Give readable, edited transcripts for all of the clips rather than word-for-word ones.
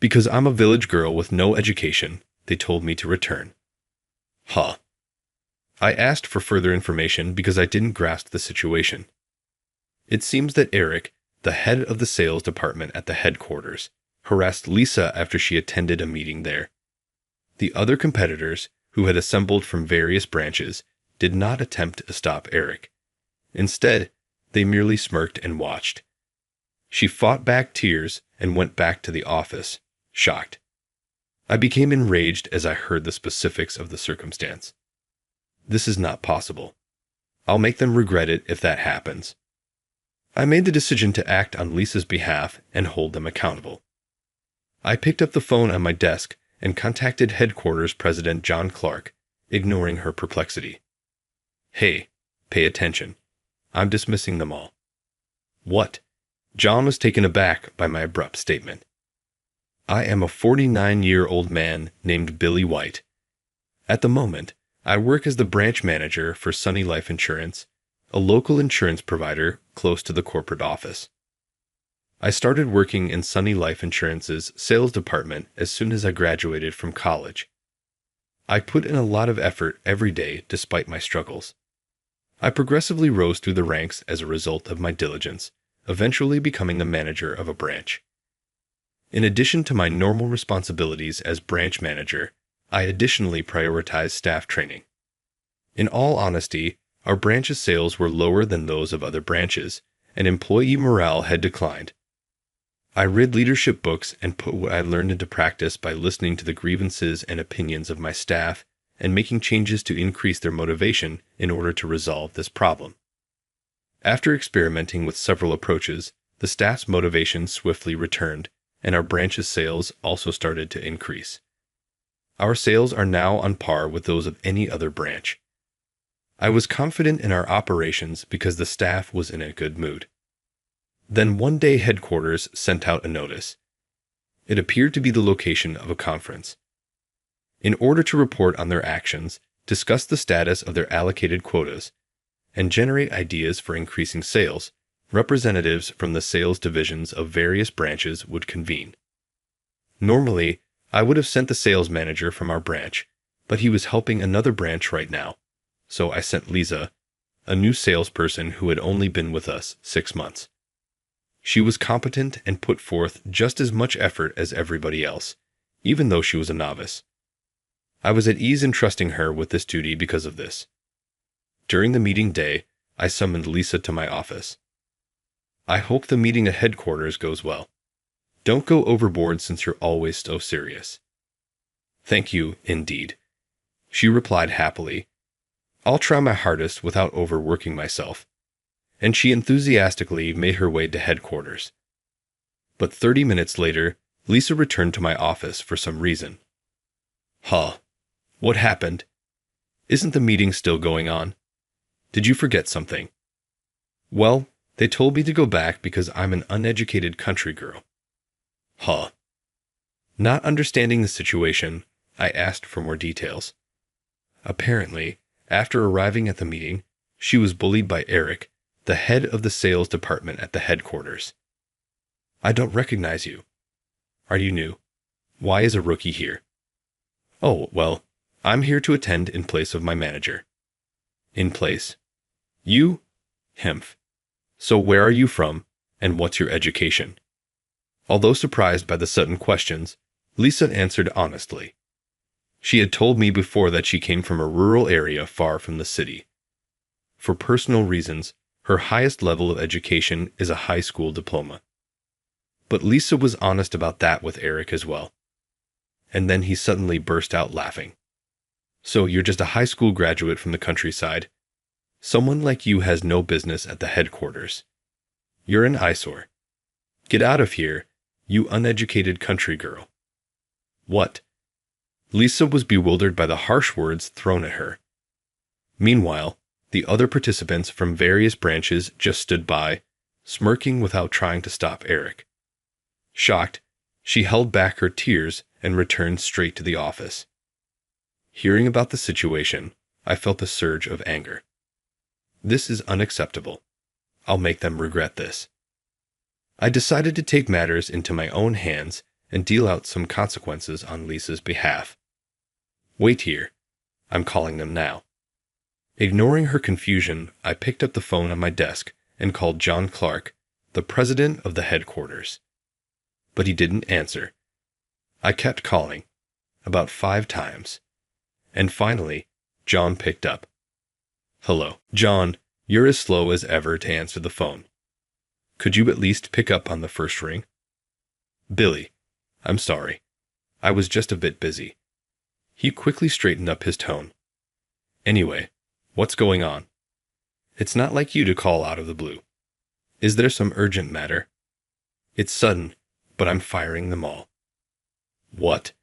Because I'm a village girl with no education, they told me to return. Huh. I asked for further information because I didn't grasp the situation. It seems that Eric, the head of the sales department at the headquarters, harassed Lisa after she attended a meeting there. The other competitors, who had assembled from various branches, did not attempt to stop Eric. Instead, they merely smirked and watched. She fought back tears and went back to the office, shocked. I became enraged as I heard the specifics of the circumstance. This is not possible. I'll make them regret it if that happens. I made the decision to act on Lisa's behalf and hold them accountable. I picked up the phone on my desk and contacted headquarters President John Clark, ignoring her perplexity. Hey, pay attention. I'm dismissing them all. What? John was taken aback by my abrupt statement. I am a 49-year-old man named Billy White. At the moment, I work as the branch manager for Sunny Life Insurance, a local insurance provider close to the corporate office. I started working in Sunny Life Insurance's sales department as soon as I graduated from college. I put in a lot of effort every day despite my struggles. I progressively rose through the ranks as a result of my diligence, eventually becoming the manager of a branch. In addition to my normal responsibilities as branch manager, I additionally prioritized staff training. In all honesty, our branch's sales were lower than those of other branches, and employee morale had declined. I read leadership books and put what I learned into practice by listening to the grievances and opinions of my staff and making changes to increase their motivation in order to resolve this problem. After experimenting with several approaches, the staff's motivation swiftly returned, and our branch's sales also started to increase. Our sales are now on par with those of any other branch. I was confident in our operations because the staff was in a good mood. Then one day headquarters sent out a notice. It appeared to be the location of a conference. In order to report on their actions, discuss the status of their allocated quotas, and generate ideas for increasing sales, representatives from the sales divisions of various branches would convene. Normally, I would have sent the sales manager from our branch, but he was helping another branch right now, so I sent Lisa, a new salesperson who had only been with us 6 months. She was competent and put forth just as much effort as everybody else, even though she was a novice. I was at ease in trusting her with this duty because of this. During the meeting day, I summoned Lisa to my office. I hope the meeting at headquarters goes well. Don't go overboard since you're always so serious. Thank you, indeed. She replied happily. I'll try my hardest without overworking myself. And she enthusiastically made her way to headquarters. But 30 minutes later, Lisa returned to my office for some reason. Huh. What happened? Isn't the meeting still going on? Did you forget something? Well, they told me to go back because I'm an uneducated country girl. Huh. Not understanding the situation, I asked for more details. Apparently, after arriving at the meeting, she was bullied by Eric, the head of the sales department at the headquarters. I don't recognize you. Are you new? Why is a rookie here? Oh, well, I'm here to attend in place of my manager. In place? You? Hemph. So where are you from, and what's your education? Although surprised by the sudden questions, Lisa answered honestly. She had told me before that she came from a rural area far from the city. For personal reasons, her highest level of education is a high school diploma. But Lisa was honest about that with Eric as well. And then he suddenly burst out laughing. So you're just a high school graduate from the countryside. Someone like you has no business at the headquarters. You're an eyesore. Get out of here, you uneducated country girl. What? Lisa was bewildered by the harsh words thrown at her. Meanwhile, the other participants from various branches just stood by, smirking without trying to stop Eric. Shocked, she held back her tears and returned straight to the office. Hearing about the situation, I felt a surge of anger. This is unacceptable. I'll make them regret this. I decided to take matters into my own hands and deal out some consequences on Lisa's behalf. Wait here. I'm calling them now. Ignoring her confusion, I picked up the phone on my desk and called John Clark, the president of the headquarters. But he didn't answer. I kept calling, about 5 times. And finally, John picked up. Hello. John, you're as slow as ever to answer the phone. Could you at least pick up on the first ring? Billy, I'm sorry. I was just a bit busy. He quickly straightened up his tone. Anyway, what's going on? It's not like you to call out of the blue. Is there some urgent matter? It's sudden, but I'm firing them all. What?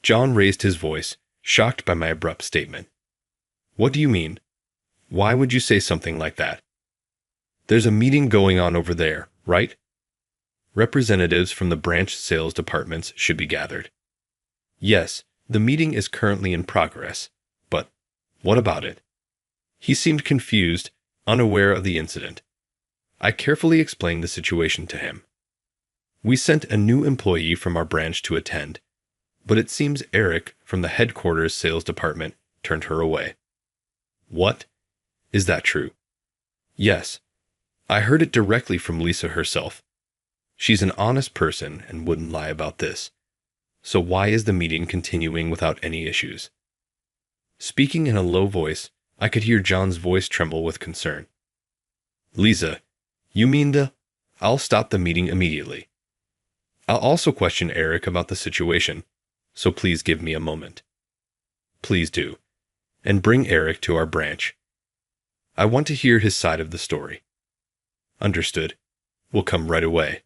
John raised his voice, shocked by my abrupt statement. What do you mean? Why would you say something like that? There's a meeting going on over there, right? Representatives from the branch sales departments should be gathered. Yes, the meeting is currently in progress, but what about it? He seemed confused, unaware of the incident. I carefully explained the situation to him. We sent a new employee from our branch to attend, but it seems Eric from the headquarters sales department turned her away. What? Is that true? Yes. I heard it directly from Lisa herself. She's an honest person and wouldn't lie about this. So why is the meeting continuing without any issues? Speaking in a low voice, I could hear John's voice tremble with concern. Lisa, you mean I'll stop the meeting immediately. I'll also question Eric about the situation, so please give me a moment. Please do. And bring Eric to our branch. I want to hear his side of the story. Understood. We'll come right away.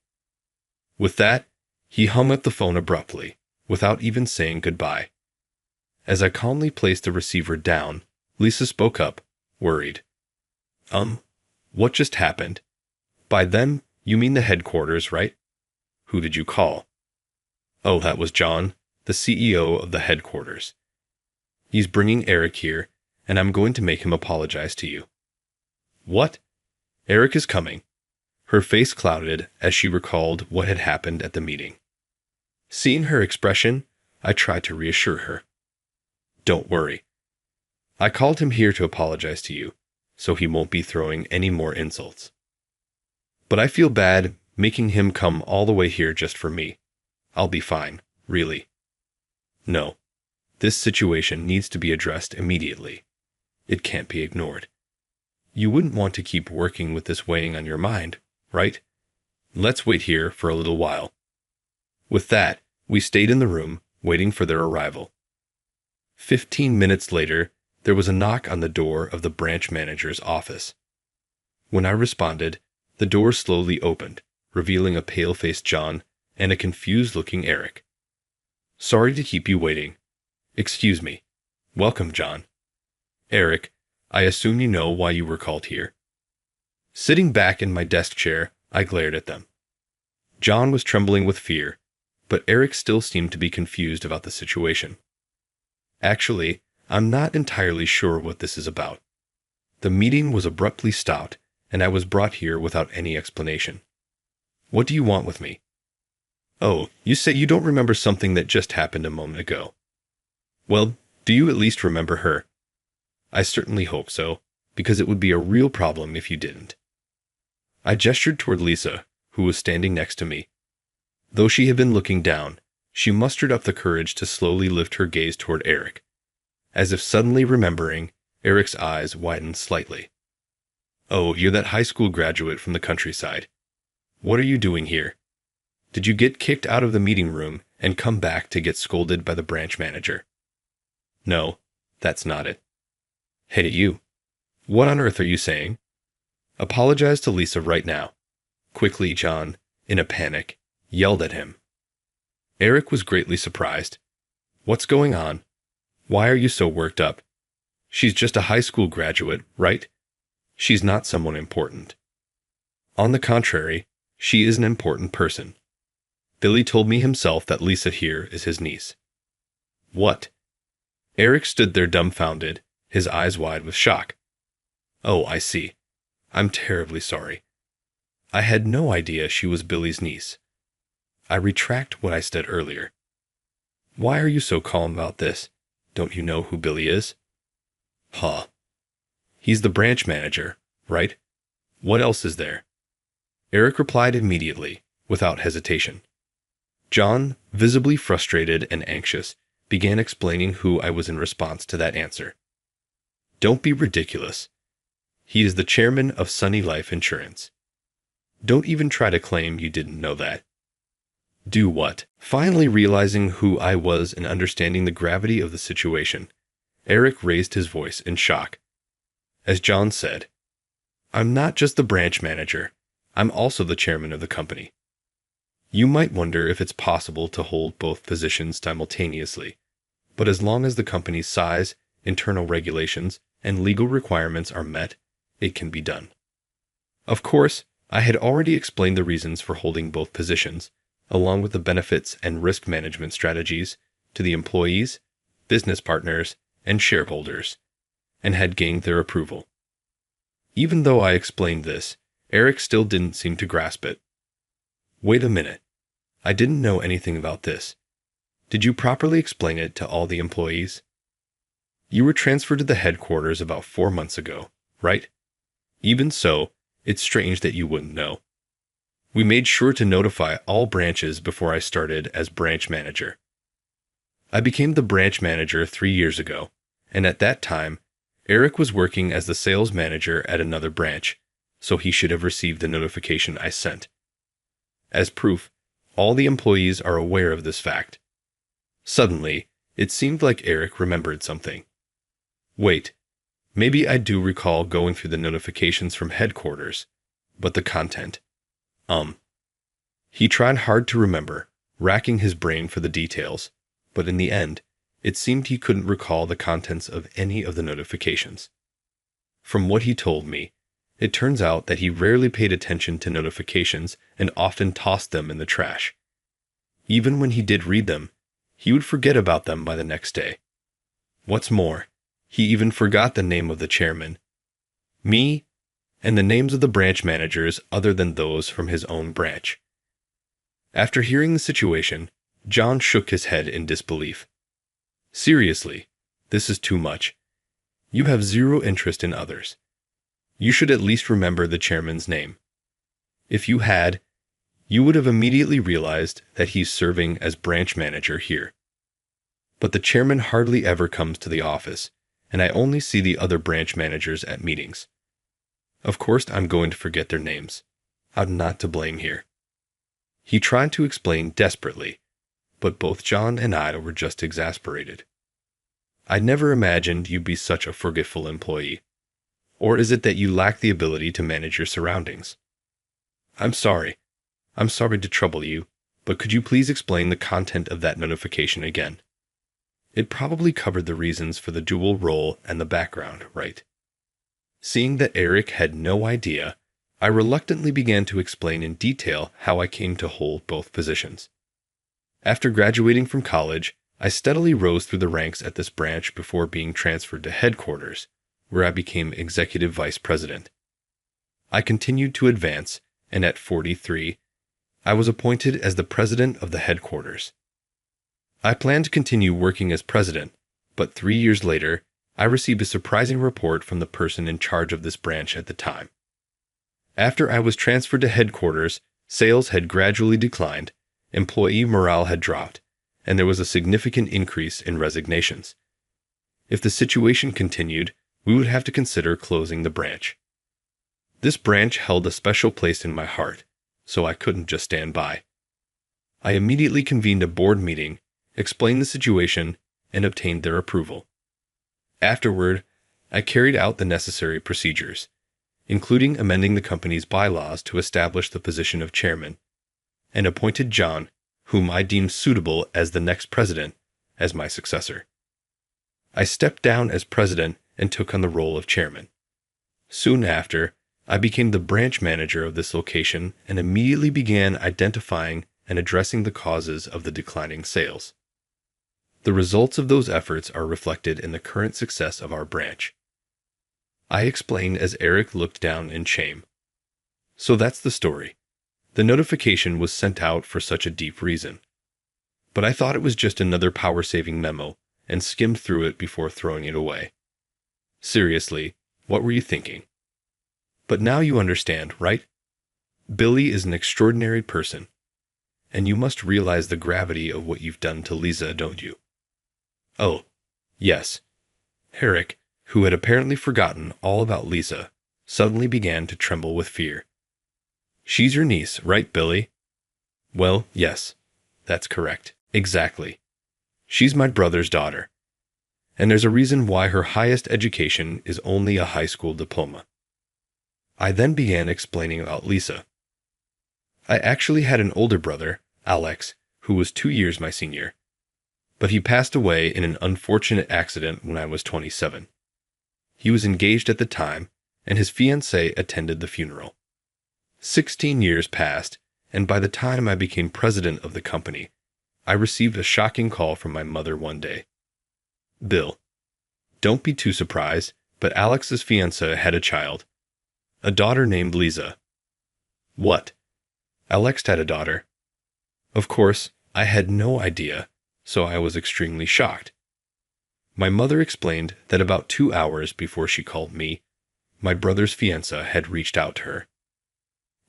With that, he hung up the phone abruptly, without even saying goodbye. As I calmly placed the receiver down, Lisa spoke up, worried. What just happened? By them, you mean the headquarters, right? Who did you call? Oh, that was John, the CEO of the headquarters. He's bringing Eric here, and I'm going to make him apologize to you. What? Eric is coming. Her face clouded as she recalled what had happened at the meeting. Seeing her expression, I tried to reassure her. Don't worry. I called him here to apologize to you, so he won't be throwing any more insults. But I feel bad making him come all the way here just for me. I'll be fine, really. No. This situation needs to be addressed immediately. It can't be ignored. You wouldn't want to keep working with this weighing on your mind, right? Let's wait here for a little while. With that, we stayed in the room, waiting for their arrival. 15 minutes later, there was a knock on the door of the branch manager's office. When I responded, the door slowly opened, revealing a pale-faced John and a confused-looking Eric. Sorry to keep you waiting. Excuse me. Welcome, John. Eric, I assume you know why you were called here. Sitting back in my desk chair, I glared at them. John was trembling with fear, but Eric still seemed to be confused about the situation. Actually, I'm not entirely sure what this is about. The meeting was abruptly stopped, and I was brought here without any explanation. What do you want with me? Oh, you say you don't remember something that just happened a moment ago. Well, do you at least remember her? I certainly hope so, because it would be a real problem if you didn't. I gestured toward Lisa, who was standing next to me. Though she had been looking down, she mustered up the courage to slowly lift her gaze toward Eric. As if suddenly remembering, Eric's eyes widened slightly. Oh, you're that high school graduate from the countryside. What are you doing here? Did you get kicked out of the meeting room and come back to get scolded by the branch manager? No, that's not it. Hey, you. What on earth are you saying? Apologize to Lisa right now. Quickly, John, in a panic, yelled at him. Eric was greatly surprised. What's going on? Why are you so worked up? She's just a high school graduate, right? She's not someone important. On the contrary, she is an important person. Billy told me himself that Lisa here is his niece. What? Eric stood there dumbfounded, his eyes wide with shock. Oh, I see. I'm terribly sorry. I had no idea she was Billy's niece. I retract what I said earlier. Why are you so calm about this? Don't you know who Billy is? Huh. He's the branch manager, right? What else is there? Eric replied immediately, without hesitation. John, visibly frustrated and anxious, began explaining who I was in response to that answer. Don't be ridiculous. He is the chairman of Sunny Life Insurance. Don't even try to claim you didn't know that. Do what? Finally realizing who I was and understanding the gravity of the situation, Eric raised his voice in shock. As John said, I'm not just the branch manager, I'm also the chairman of the company. You might wonder if it's possible to hold both positions simultaneously, but as long as the company's size, internal regulations, and legal requirements are met, it can be done. Of course, I had already explained the reasons for holding both positions, along with the benefits and risk management strategies, to the employees, business partners, and shareholders, and had gained their approval. Even though I explained this, Eric still didn't seem to grasp it. Wait a minute. I didn't know anything about this. Did you properly explain it to all the employees? You were transferred to the headquarters about 4 months ago, right? Even so, it's strange that you wouldn't know. We made sure to notify all branches before I started as branch manager. I became the branch manager 3 years ago, and at that time, Eric was working as the sales manager at another branch, so he should have received the notification I sent. As proof, all the employees are aware of this fact. Suddenly, it seemed like Eric remembered something. Wait, maybe I do recall going through the notifications from headquarters, but the content. He tried hard to remember, racking his brain for the details, but in the end, it seemed he couldn't recall the contents of any of the notifications. From what he told me, it turns out that he rarely paid attention to notifications and often tossed them in the trash. Even when he did read them, he would forget about them by the next day. What's more, he even forgot the name of the chairman, me, and the names of the branch managers other than those from his own branch. After hearing the situation, John shook his head in disbelief. Seriously, this is too much. You have zero interest in others. You should at least remember the chairman's name. If you had, you would have immediately realized that he's serving as branch manager here. But the chairman hardly ever comes to the office, and I only see the other branch managers at meetings. Of course I'm going to forget their names. I'm not to blame here. He tried to explain desperately, but both John and I were just exasperated. I never imagined you'd be such a forgetful employee. Or is it that you lack the ability to manage your surroundings? I'm sorry. I'm sorry to trouble you, but could you please explain the content of that notification again? It probably covered the reasons for the dual role and the background, right? Seeing that Eric had no idea, I reluctantly began to explain in detail how I came to hold both positions. After graduating from college, I steadily rose through the ranks at this branch before being transferred to headquarters, where I became executive vice president. I continued to advance, and at 43, I was appointed as the president of the headquarters. I planned to continue working as president, but 3 years later, I received a surprising report from the person in charge of this branch at the time. After I was transferred to headquarters, sales had gradually declined, employee morale had dropped, and there was a significant increase in resignations. If the situation continued, we would have to consider closing the branch. This branch held a special place in my heart, so I couldn't just stand by. I immediately convened a board meeting, explained the situation, and obtained their approval. Afterward, I carried out the necessary procedures, including amending the company's bylaws to establish the position of chairman, and appointed John, whom I deemed suitable as the next president, as my successor. I stepped down as president and took on the role of chairman. Soon after, I became the branch manager of this location and immediately began identifying and addressing the causes of the declining sales. The results of those efforts are reflected in the current success of our branch. I explained as Eric looked down in shame. So that's the story. The notification was sent out for such a deep reason. But I thought it was just another power-saving memo and skimmed through it before throwing it away. Seriously, what were you thinking? But now you understand, right? Billy is an extraordinary person, and you must realize the gravity of what you've done to Lisa, don't you? Oh, yes. Herrick, who had apparently forgotten all about Lisa, suddenly began to tremble with fear. She's your niece, right, Billy? Well, yes, that's correct. Exactly. She's my brother's daughter. And there's a reason why her highest education is only a high school diploma. I then began explaining about Lisa. I actually had an older brother, Alex, who was 2 years my senior. But he passed away in an unfortunate accident when I was 27. He was engaged at the time, and his fiancée attended the funeral. 16 years passed, and by the time I became president of the company, I received a shocking call from my mother one day. Bill, don't be too surprised, but Alex's fiancée had a child. A daughter named Lisa. What? Alex had a daughter. Of course, I had no idea, so I was extremely shocked. My mother explained that about 2 hours before she called me, my brother's fiancée had reached out to her.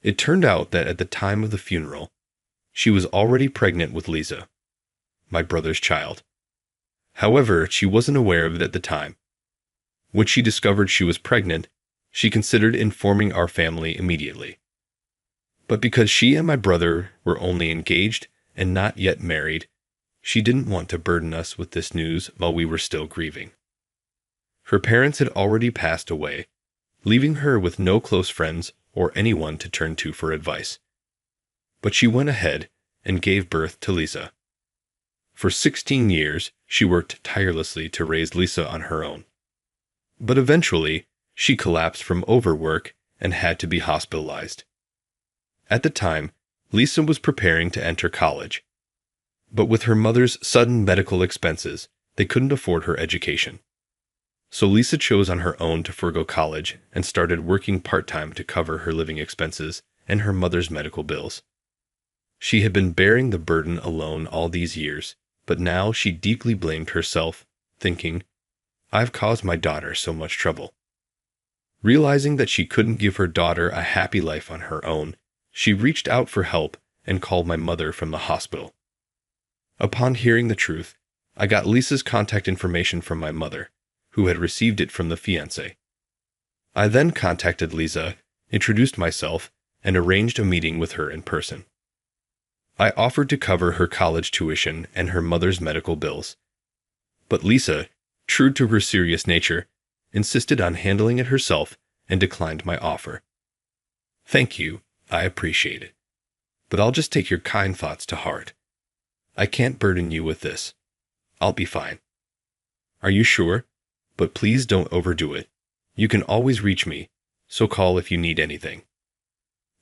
It turned out that at the time of the funeral, she was already pregnant with Lisa, my brother's child. However, she wasn't aware of it at the time. When she discovered she was pregnant, she considered informing our family immediately. But because she and my brother were only engaged and not yet married, she didn't want to burden us with this news while we were still grieving. Her parents had already passed away, leaving her with no close friends or anyone to turn to for advice. But she went ahead and gave birth to Lisa. For 16 years, she worked tirelessly to raise Lisa on her own. But eventually, she collapsed from overwork and had to be hospitalized. At the time, Lisa was preparing to enter college. But with her mother's sudden medical expenses, they couldn't afford her education. So Lisa chose on her own to forego college and started working part-time to cover her living expenses and her mother's medical bills. She had been bearing the burden alone all these years, but now she deeply blamed herself, thinking, I've caused my daughter so much trouble. Realizing that she couldn't give her daughter a happy life on her own, she reached out for help and called my mother from the hospital. Upon hearing the truth, I got Lisa's contact information from my mother, who had received it from the fiancé. I then contacted Lisa, introduced myself, and arranged a meeting with her in person. I offered to cover her college tuition and her mother's medical bills. But Lisa, true to her serious nature, insisted on handling it herself and declined my offer. Thank you, I appreciate it. But I'll just take your kind thoughts to heart. I can't burden you with this. I'll be fine. Are you sure? But please don't overdo it. You can always reach me, so call if you need anything.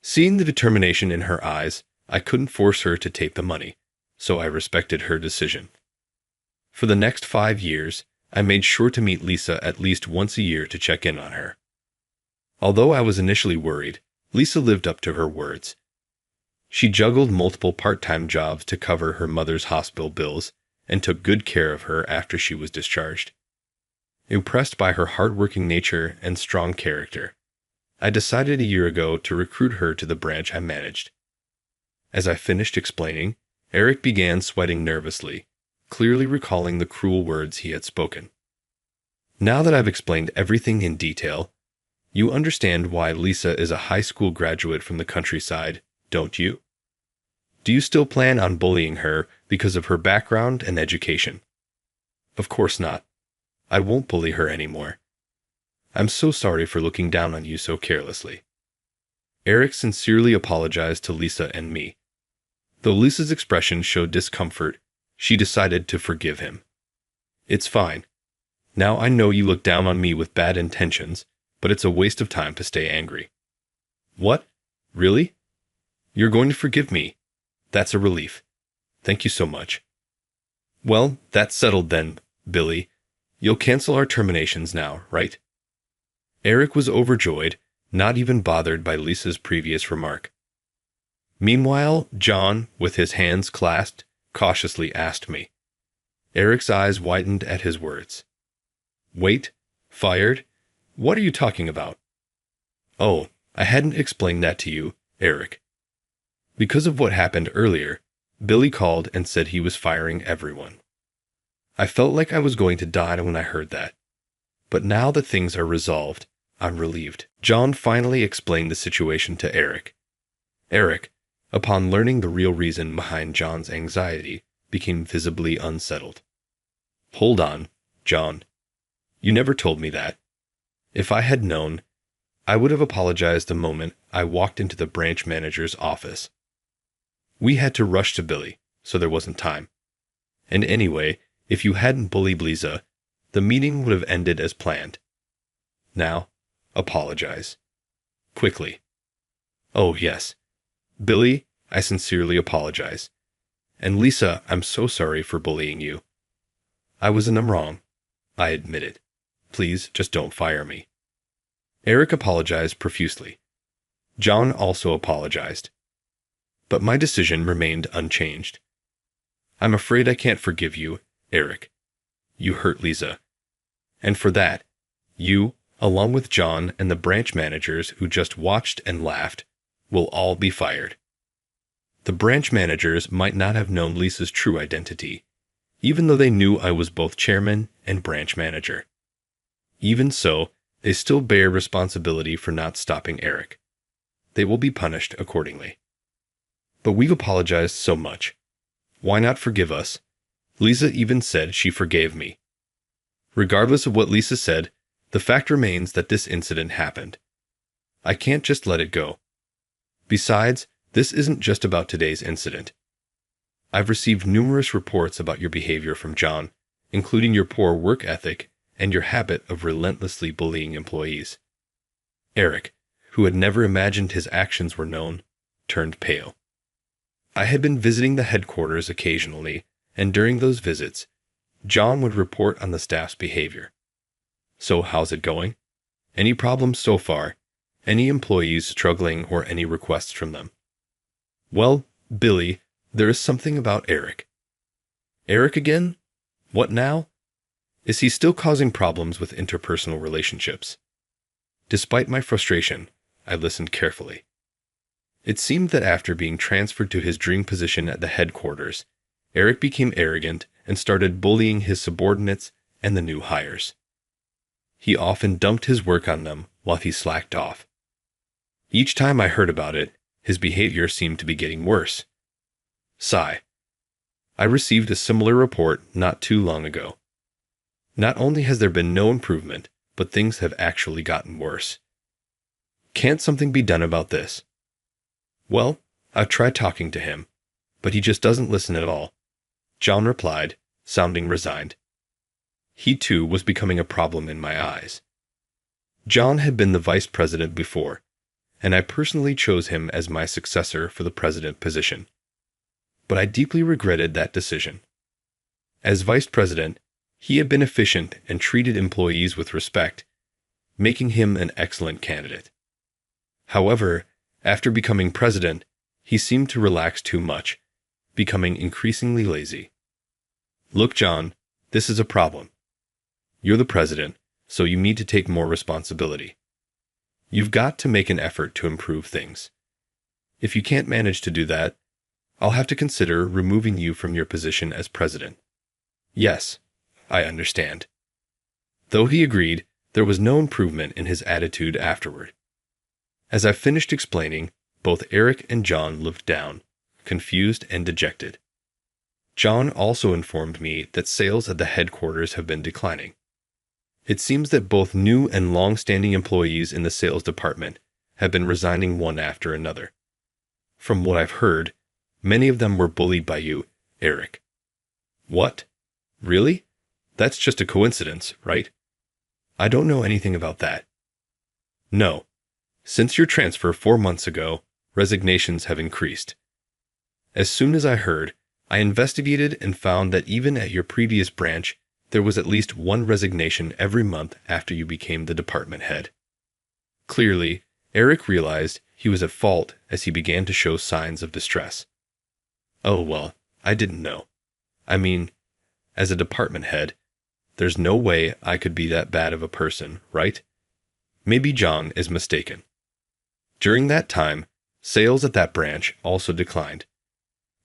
Seeing the determination in her eyes, I couldn't force her to take the money, so I respected her decision. For the next 5 years, I made sure to meet Lisa at least once a year to check in on her. Although I was initially worried, Lisa lived up to her words. She juggled multiple part-time jobs to cover her mother's hospital bills and took good care of her after she was discharged. Impressed by her hardworking nature and strong character, I decided a year ago to recruit her to the branch I managed. As I finished explaining, Eric began sweating nervously, clearly recalling the cruel words he had spoken. Now that I've explained everything in detail, you understand why Lisa is a high school graduate from the countryside, don't you? Do you still plan on bullying her because of her background and education? Of course not. I won't bully her anymore. I'm so sorry for looking down on you so carelessly. Eric sincerely apologized to Lisa and me. Though Lisa's expression showed discomfort, she decided to forgive him. It's fine. Now I know you look down on me with bad intentions, but it's a waste of time to stay angry. What? Really? You're going to forgive me? That's a relief. Thank you so much. Well, that's settled then, Billy. You'll cancel our terminations now, right? Eric was overjoyed, not even bothered by Lisa's previous remark. Meanwhile, John, with his hands clasped, cautiously asked me. Eric's eyes widened at his words. Wait, fired? What are you talking about? Oh, I hadn't explained that to you, Eric. Because of what happened earlier, Billy called and said he was firing everyone. I felt like I was going to die when I heard that. But now that things are resolved, I'm relieved. John finally explained the situation to Eric. Eric, upon learning the real reason behind John's anxiety, became visibly unsettled. Hold on, John. You never told me that. If I had known, I would have apologized the moment I walked into the branch manager's office. We had to rush to Billy, so there wasn't time. And anyway, if you hadn't bullied Lisa, the meeting would have ended as planned. Now, apologize. Quickly. Oh, yes. Billy, I sincerely apologize. And Lisa, I'm so sorry for bullying you. I was in the wrong. I admit it. Please, just don't fire me. Eric apologized profusely. John also apologized. But my decision remained unchanged. I'm afraid I can't forgive you, Eric. You hurt Lisa. And for that, you, along with John and the branch managers who just watched and laughed, will all be fired. The branch managers might not have known Lisa's true identity, even though they knew I was both chairman and branch manager. Even so, they still bear responsibility for not stopping Eric. They will be punished accordingly. But we've apologized so much. Why not forgive us? Lisa even said she forgave me. Regardless of what Lisa said, the fact remains that this incident happened. I can't just let it go. Besides, this isn't just about today's incident. I've received numerous reports about your behavior from John, including your poor work ethic and your habit of relentlessly bullying employees. Eric, who had never imagined his actions were known, turned pale. I had been visiting the headquarters occasionally, and during those visits, John would report on the staff's behavior. So how's it going? Any problems so far? Any employees struggling or any requests from them? Well, Billy, there is something about Eric. Eric again? What now? Is he still causing problems with interpersonal relationships? Despite my frustration, I listened carefully. It seemed that after being transferred to his dream position at the headquarters, Eric became arrogant and started bullying his subordinates and the new hires. He often dumped his work on them while he slacked off. Each time I heard about it, his behavior seemed to be getting worse. Sigh. I received a similar report not too long ago. Not only has there been no improvement, but things have actually gotten worse. Can't something be done about this? Well, I've tried talking to him, but he just doesn't listen at all. John replied, sounding resigned. He too was becoming a problem in my eyes. John had been the vice president before, and I personally chose him as my successor for the president position. But I deeply regretted that decision. As vice president, he had been efficient and treated employees with respect, making him an excellent candidate. However, after becoming president, he seemed to relax too much, becoming increasingly lazy. Look, John, this is a problem. You're the president, so you need to take more responsibility. You've got to make an effort to improve things. If you can't manage to do that, I'll have to consider removing you from your position as president. Yes, I understand. Though he agreed, there was no improvement in his attitude afterward. As I finished explaining, both Eric and John looked down, confused and dejected. John also informed me that sales at the headquarters have been declining. It seems that both new and long-standing employees in the sales department have been resigning one after another. From what I've heard, many of them were bullied by you, Eric. What? Really? That's just a coincidence, right? I don't know anything about that. No. Since your transfer 4 months ago, resignations have increased. As soon as I heard, I investigated and found that even at your previous branch, there was at least one resignation every month after you became the department head. Clearly, Eric realized He was at fault as he began to show signs of distress. Oh, well, I didn't know. I mean, as a department head, there's no way I could be that bad of a person, right? Maybe John is mistaken. During that time, sales at that branch also declined.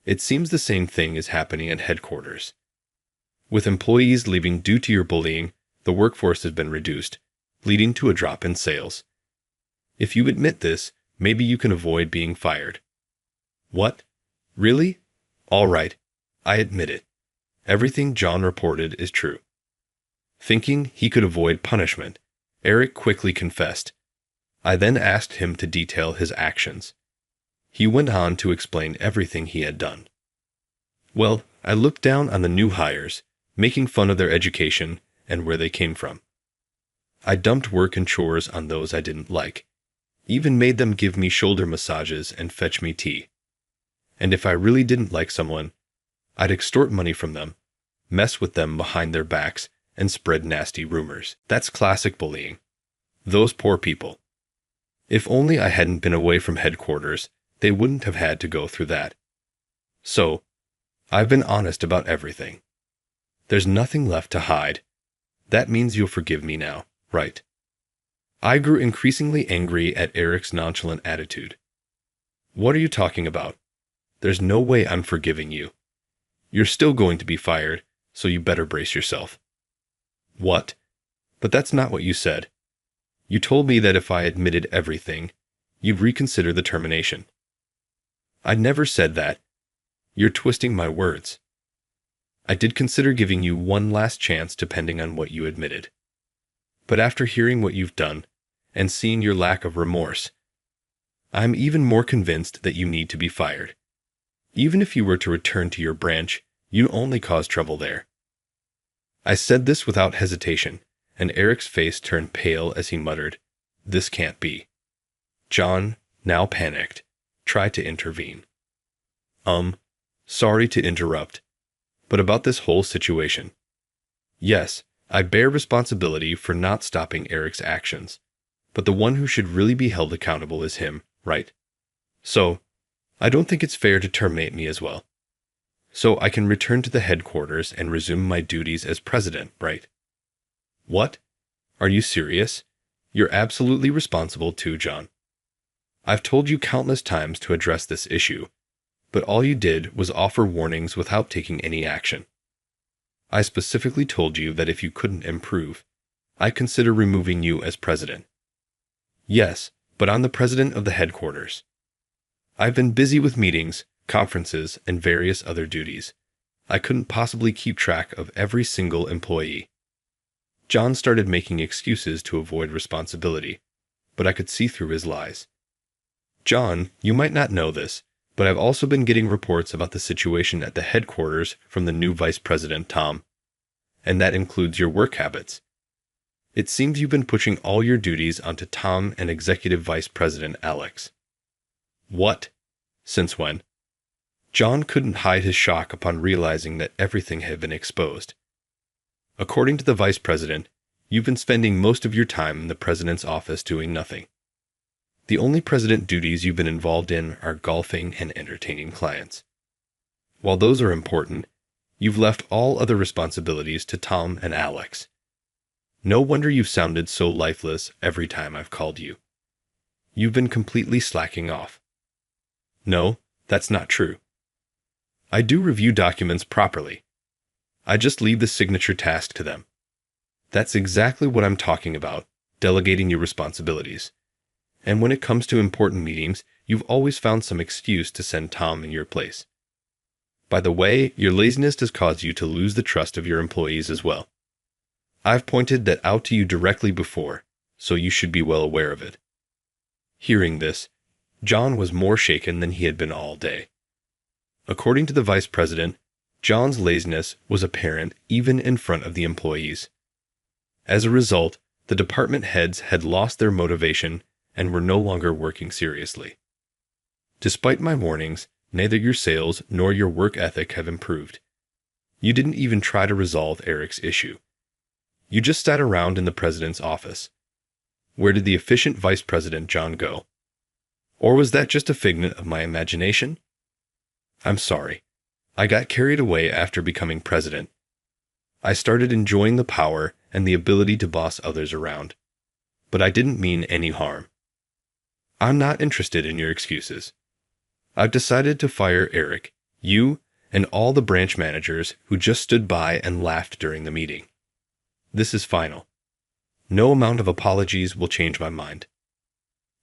It seems the same thing is happening at headquarters. With employees leaving due to your bullying, the workforce has been reduced, leading to a drop in sales. If you admit this, maybe you can avoid being fired. What? Really? All right, I admit it. Everything John reported is true. Thinking he could avoid punishment, Eric quickly confessed. I then asked him to detail his actions. He went on to explain everything he had done. Well, I looked down on the new hires, making fun of their education and where they came from. I dumped work and chores on those I didn't like, even made them give me shoulder massages and fetch me tea. And if I really didn't like someone, I'd extort money from them, mess with them behind their backs, and spread nasty rumors. That's classic bullying. Those poor people. If only I hadn't been away from headquarters, they wouldn't have had to go through that. So, I've been honest about everything. There's nothing left to hide. That means you'll forgive me now, right? I grew increasingly angry at Eric's nonchalant attitude. What are you talking about? There's no way I'm forgiving you. You're still going to be fired, so you better brace yourself. What? But that's not what you said. You told me that if I admitted everything, you'd reconsider the termination. I never said that. You're twisting my words. I did consider giving you one last chance depending on what you admitted. But after hearing what you've done, and seeing your lack of remorse, I'm even more convinced that you need to be fired. Even if you were to return to your branch, you'd only cause trouble there. I said this without hesitation, and Eric's face turned pale as he muttered, "This can't be." John, now panicked, tried to intervene. Sorry to interrupt, but about this whole situation. Yes, I bear responsibility for not stopping Eric's actions, but the one who should really be held accountable is him, right? So, I don't think it's fair to terminate me as well. So I can return to the headquarters and resume my duties as president, right? What? Are you serious? You're absolutely responsible too, John. I've told you countless times to address this issue, but all you did was offer warnings without taking any action. I specifically told you that if you couldn't improve, I'd consider removing you as president. Yes, but I'm the president of the headquarters. I've been busy with meetings, conferences, and various other duties. I couldn't possibly keep track of every single employee. John started making excuses to avoid responsibility, but I could see through his lies. John, you might not know this, but I've also been getting reports about the situation at the headquarters from the new vice president, Tom. And that includes your work habits. It seems you've been pushing all your duties onto Tom and executive vice president, Alex. What? Since when? John couldn't hide his shock upon realizing that everything had been exposed. According to the vice president, you've been spending most of your time in the president's office doing nothing. The only president duties you've been involved in are golfing and entertaining clients. While those are important, you've left all other responsibilities to Tom and Alex. No wonder you've sounded so lifeless every time I've called you. You've been completely slacking off. No, that's not true. I do review documents properly. I just leave the signature task to them. That's exactly what I'm talking about, delegating your responsibilities. And when it comes to important meetings, you've always found some excuse to send Tom in your place. By the way, your laziness has caused you to lose the trust of your employees as well. I've pointed that out to you directly before, so you should be well aware of it. Hearing this, John was more shaken than he had been all day. According to the vice president, John's laziness was apparent even in front of the employees. As a result, the department heads had lost their motivation and were no longer working seriously. Despite my warnings, neither your sales nor your work ethic have improved. You didn't even try to resolve Eric's issue. You just sat around in the president's office. Where did the efficient vice president John go? Or was that just a figment of my imagination? I'm sorry. I got carried away after becoming president. I started enjoying the power and the ability to boss others around. But I didn't mean any harm. I'm not interested in your excuses. I've decided to fire Eric, you, and all the branch managers who just stood by and laughed during the meeting. This is final. No amount of apologies will change my mind.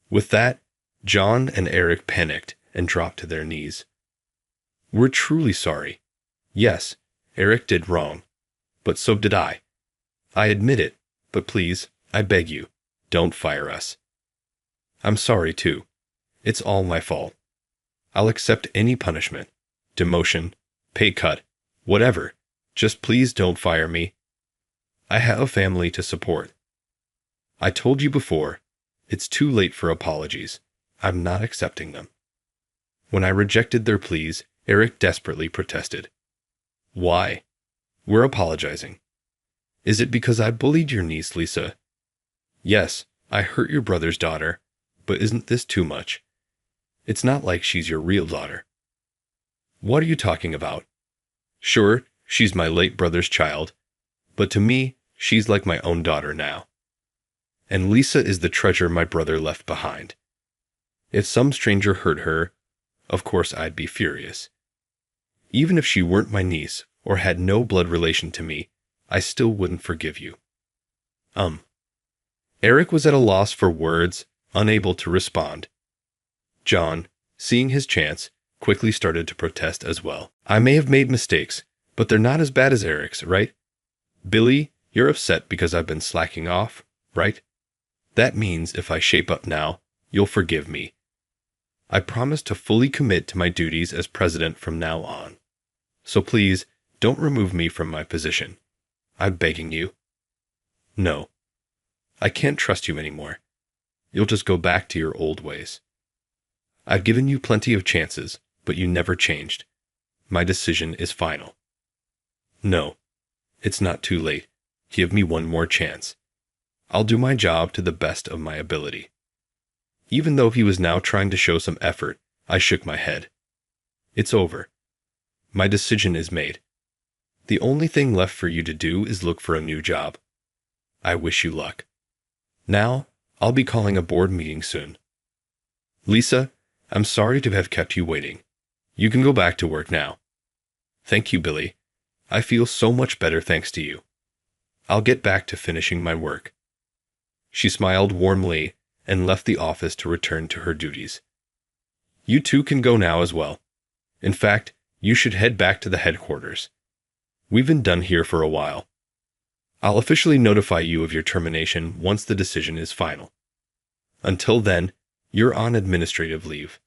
With that, John and Eric panicked and dropped to their knees. We're truly sorry. Yes, Eric did wrong. But so did I. I admit it, but please, I beg you, don't fire us. I'm sorry too. It's all my fault. I'll accept any punishment, demotion, pay cut, whatever. Just please don't fire me. I have a family to support. I told you before, it's too late for apologies. I'm not accepting them. When I rejected their pleas, Eric desperately protested. Why? We're apologizing. Is it because I bullied your niece, Lisa? Yes, I hurt your brother's daughter, but isn't this too much? It's not like she's your real daughter. What are you talking about? Sure, she's my late brother's child, but to me, she's like my own daughter now. And Lisa is the treasure my brother left behind. If some stranger hurt her, of course I'd be furious. Even if she weren't my niece or had no blood relation to me, I still wouldn't forgive you. Eric was at a loss for words, unable to respond. John, seeing his chance, quickly started to protest as well. I may have made mistakes, but they're not as bad as Eric's, right? Billy, you're upset because I've been slacking off, right? That means if I shape up now, you'll forgive me. I promise to fully commit to my duties as president from now on. So please, don't remove me from my position. I'm begging you. No. I can't trust you anymore. You'll just go back to your old ways. I've given you plenty of chances, but you never changed. My decision is final. No. It's not too late. Give me one more chance. I'll do my job to the best of my ability. Even though he was now trying to show some effort, I shook my head. It's over. My decision is made. The only thing left for you to do is look for a new job. I wish you luck. Now, I'll be calling a board meeting soon. Lisa, I'm sorry to have kept you waiting. You can go back to work now. Thank you, Billy. I feel so much better thanks to you. I'll get back to finishing my work. She smiled warmly and left the office to return to her duties. You two can go now as well. In fact, you should head back to the headquarters. We've been done here for a while. I'll officially notify you of your termination once the decision is final. Until then, you're on administrative leave.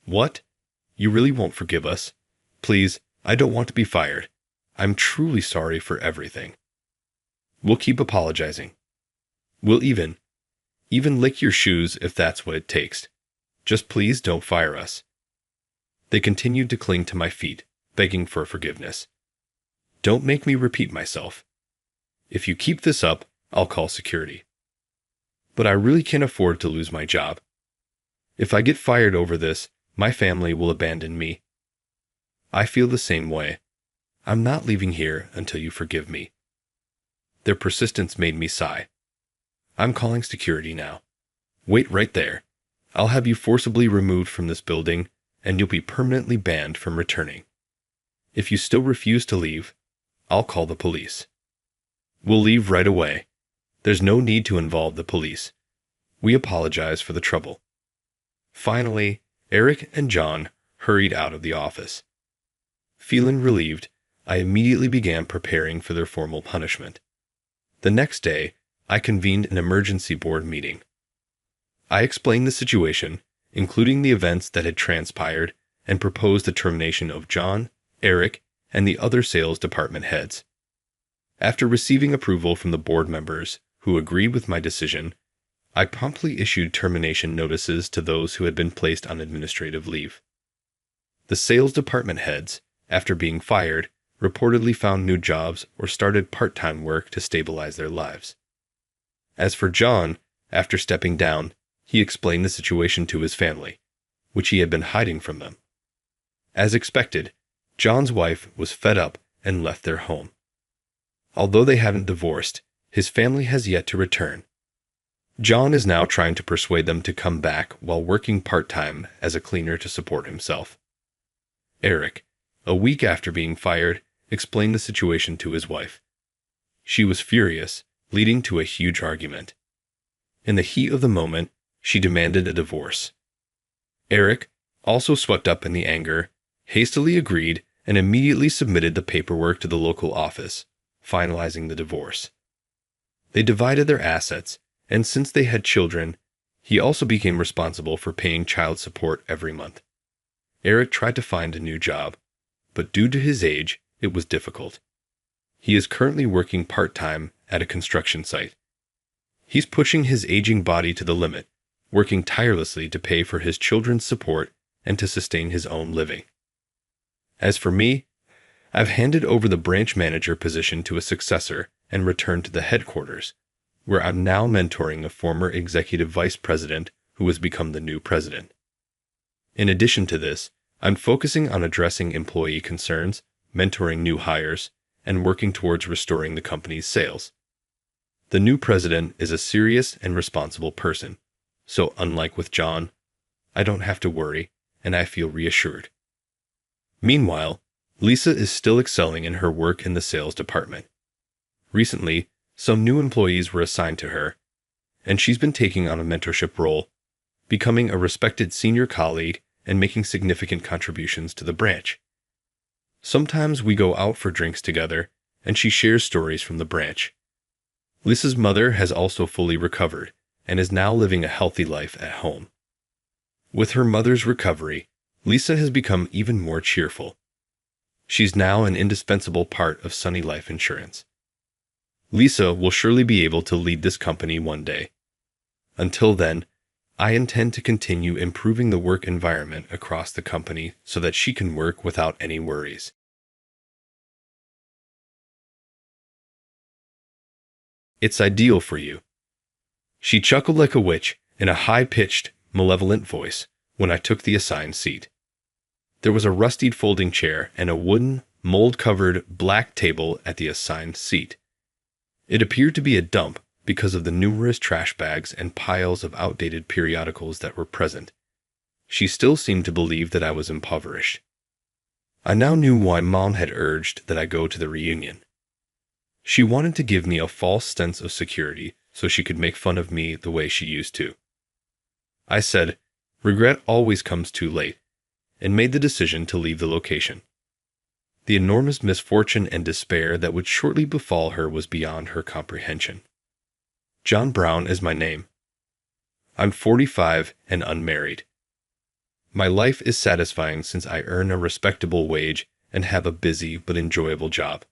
What? You really won't forgive us? Please, I don't want to be fired. I'm truly sorry for everything. We'll keep apologizing. We'll even lick your shoes if that's what it takes. Just please don't fire us. They continued to cling to my feet, begging for forgiveness. Don't make me repeat myself. If you keep this up, I'll call security. But I really can't afford to lose my job. If I get fired over this, my family will abandon me. I feel the same way. I'm not leaving here until you forgive me. Their persistence made me sigh. I'm calling security now. Wait right there. I'll have you forcibly removed from this building, and you'll be permanently banned from returning. If you still refuse to leave, I'll call the police. We'll leave right away. There's no need to involve the police. We apologize for the trouble. Finally, Eric and John hurried out of the office. Feeling relieved, I immediately began preparing for their formal punishment. The next day, I convened an emergency board meeting. I explained the situation, including the events that had transpired, and proposed the termination of John, Eric, and the other sales department heads. After receiving approval from the board members, who agreed with my decision, I promptly issued termination notices to those who had been placed on administrative leave. The sales department heads, after being fired, reportedly found new jobs or started part-time work to stabilize their lives. As for John, after stepping down, He explained the situation to his family, which he had been hiding from them. As expected, John's wife was fed up and left their home. Although they haven't divorced, his family has yet to return. John is now trying to persuade them to come back while working part-time as a cleaner to support himself. Eric, a week after being fired, explained the situation to his wife. She was furious, leading to a huge argument. In the heat of the moment, she demanded a divorce. Eric, also swept up in the anger, hastily agreed and immediately submitted the paperwork to the local office, finalizing the divorce. They divided their assets, and since they had children, he also became responsible for paying child support every month. Eric tried to find a new job, but due to his age, it was difficult. He is currently working part-time at a construction site. He's pushing his aging body to the limit, working tirelessly to pay for his children's support and to sustain his own living. As for me, I've handed over the branch manager position to a successor and returned to the headquarters, where I'm now mentoring a former executive vice president who has become the new president. In addition to this, I'm focusing on addressing employee concerns, mentoring new hires, and working towards restoring the company's sales. The new president is a serious and responsible person, so unlike with John, I don't have to worry, and I feel reassured. Meanwhile, Lisa is still excelling in her work in the sales department. Recently, some new employees were assigned to her, and she's been taking on a mentorship role, becoming a respected senior colleague and making significant contributions to the branch. Sometimes we go out for drinks together, and she shares stories from the branch. Lisa's mother has also fully recovered and is now living a healthy life at home. With her mother's recovery, Lisa has become even more cheerful. She's now an indispensable part of Sunny Life Insurance. Lisa will surely be able to lead this company one day. Until then, I intend to continue improving the work environment across the company so that she can work without any worries. It's ideal for you. She chuckled like a witch in a high-pitched, malevolent voice when I took the assigned seat. There was a rustied folding chair and a wooden, mold-covered black table at the assigned seat. It appeared to be a dump because of the numerous trash bags and piles of outdated periodicals that were present. She still seemed to believe that I was impoverished. I now knew why Mom had urged that I go to the reunion. She wanted to give me a false sense of security so she could make fun of me the way she used to. I said, regret always comes too late, and made the decision to leave the location. The enormous misfortune and despair that would shortly befall her was beyond her comprehension. John Brown is my name. I'm 45 and unmarried. My life is satisfying since I earn a respectable wage and have a busy but enjoyable job.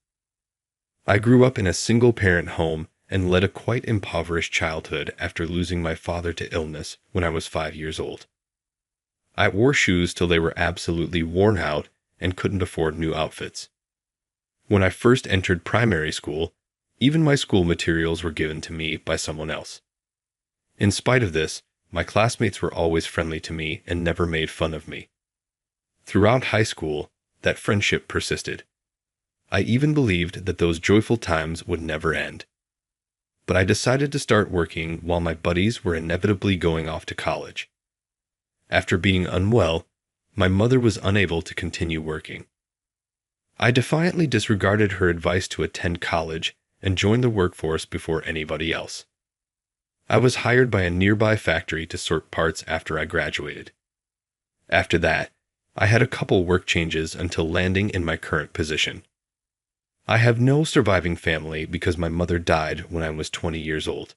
I grew up in a single-parent home and led a quite impoverished childhood after losing my father to illness when I was 5 years old. I wore shoes till they were absolutely worn out and couldn't afford new outfits. When I first entered primary school, even my school materials were given to me by someone else. In spite of this, my classmates were always friendly to me and never made fun of me. Throughout high school, that friendship persisted. I even believed that those joyful times would never end. But I decided to start working while my buddies were inevitably going off to college. After being unwell, my mother was unable to continue working. I defiantly disregarded her advice to attend college and joined the workforce before anybody else. I was hired by a nearby factory to sort parts after I graduated. After that, I had a couple work changes until landing in my current position. I have no surviving family because my mother died when I was 20 years old.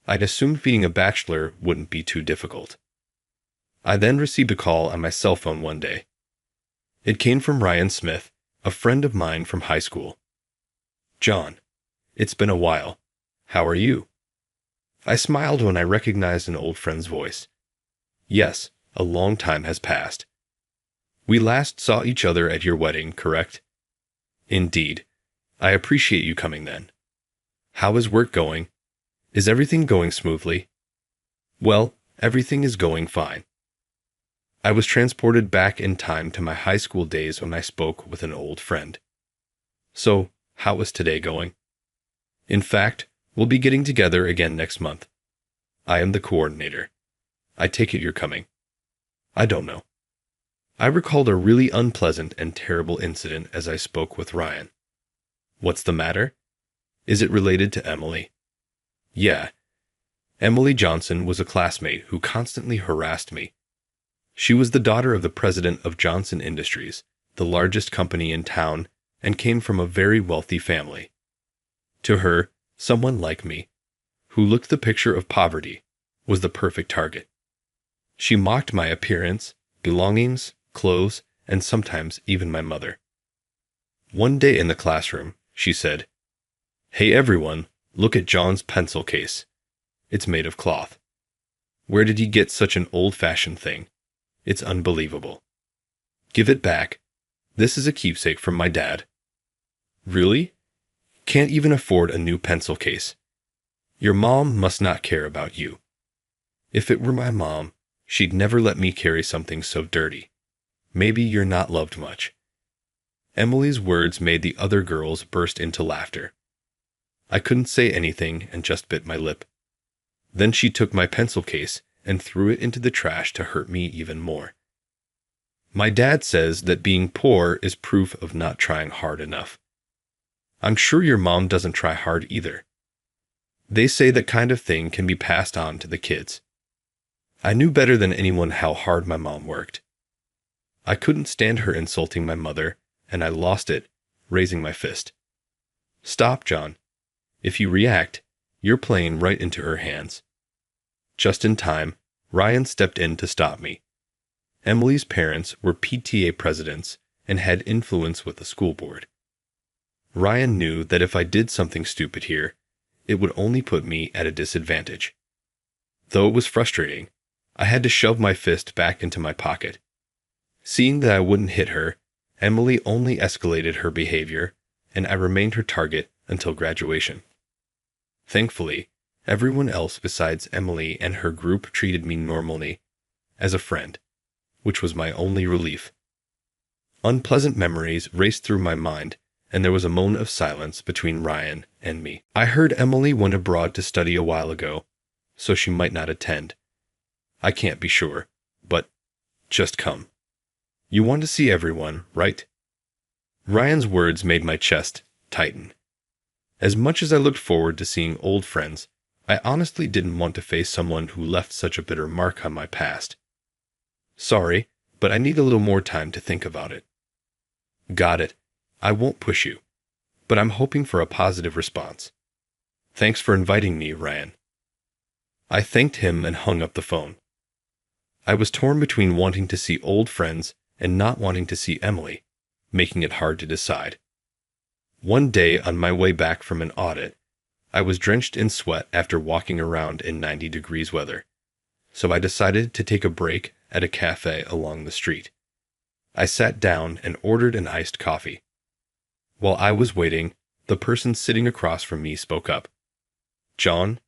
I'd assumed being a bachelor wouldn't be too difficult. I then received a call on my cell phone one day. It came from Ryan Smith, a friend of mine from high school. John, it's been a while. How are you? I smiled when I recognized an old friend's voice. Yes, a long time has passed. We last saw each other at your wedding, correct? Indeed. I appreciate you coming then. How is work going? Is everything going smoothly? Well, everything is going fine. I was transported back in time to my high school days when I spoke with an old friend. So, how is today going? In fact, we'll be getting together again next month. I am the coordinator. I take it you're coming. I don't know. I recalled a really unpleasant and terrible incident as I spoke with Ryan. What's the matter? Is it related to Emily? Yeah. Emily Johnson was a classmate who constantly harassed me. She was the daughter of the president of Johnson Industries, the largest company in town, and came from a very wealthy family. To her, someone like me, who looked the picture of poverty, was the perfect target. She mocked my appearance, belongings, clothes, and sometimes even my mother. One day in the classroom, she said, "Hey everyone, look at John's pencil case. It's made of cloth. Where did he get such an old-fashioned thing? It's unbelievable. Give it back. This is a keepsake from my dad." Really? Can't even afford a new pencil case. Your mom must not care about you. If it were my mom, she'd never let me carry something so dirty. Maybe you're not loved much. Emily's words made the other girls burst into laughter. I couldn't say anything and just bit my lip. Then she took my pencil case and threw it into the trash to hurt me even more. My dad says that being poor is proof of not trying hard enough. I'm sure your mom doesn't try hard either. They say that kind of thing can be passed on to the kids. I knew better than anyone how hard my mom worked. I couldn't stand her insulting my mother, and I lost it, raising my fist. Stop, John. If you react, you're playing right into her hands. Just in time, Ryan stepped in to stop me. Emily's parents were PTA presidents and had influence with the school board. Ryan knew that if I did something stupid here, it would only put me at a disadvantage. Though it was frustrating, I had to shove my fist back into my pocket. Seeing that I wouldn't hit her, Emily only escalated her behavior, and I remained her target until graduation. Thankfully, everyone else besides Emily and her group treated me normally, as a friend, which was my only relief. Unpleasant memories raced through my mind, and there was a moment of silence between Ryan and me. I heard Emily went abroad to study a while ago, so she might not attend. I can't be sure, but just come. You want to see everyone, right? Ryan's words made my chest tighten. As much as I looked forward to seeing old friends, I honestly didn't want to face someone who left such a bitter mark on my past. Sorry, but I need a little more time to think about it. Got it. I won't push you, but I'm hoping for a positive response. Thanks for inviting me, Ryan. I thanked him and hung up the phone. I was torn between wanting to see old friends and not wanting to see Emily, making it hard to decide. One day on my way back from an audit, I was drenched in sweat after walking around in 90 degrees weather, so I decided to take a break at a cafe along the street. I sat down and ordered an iced coffee. While I was waiting, the person sitting across from me spoke up. "John?"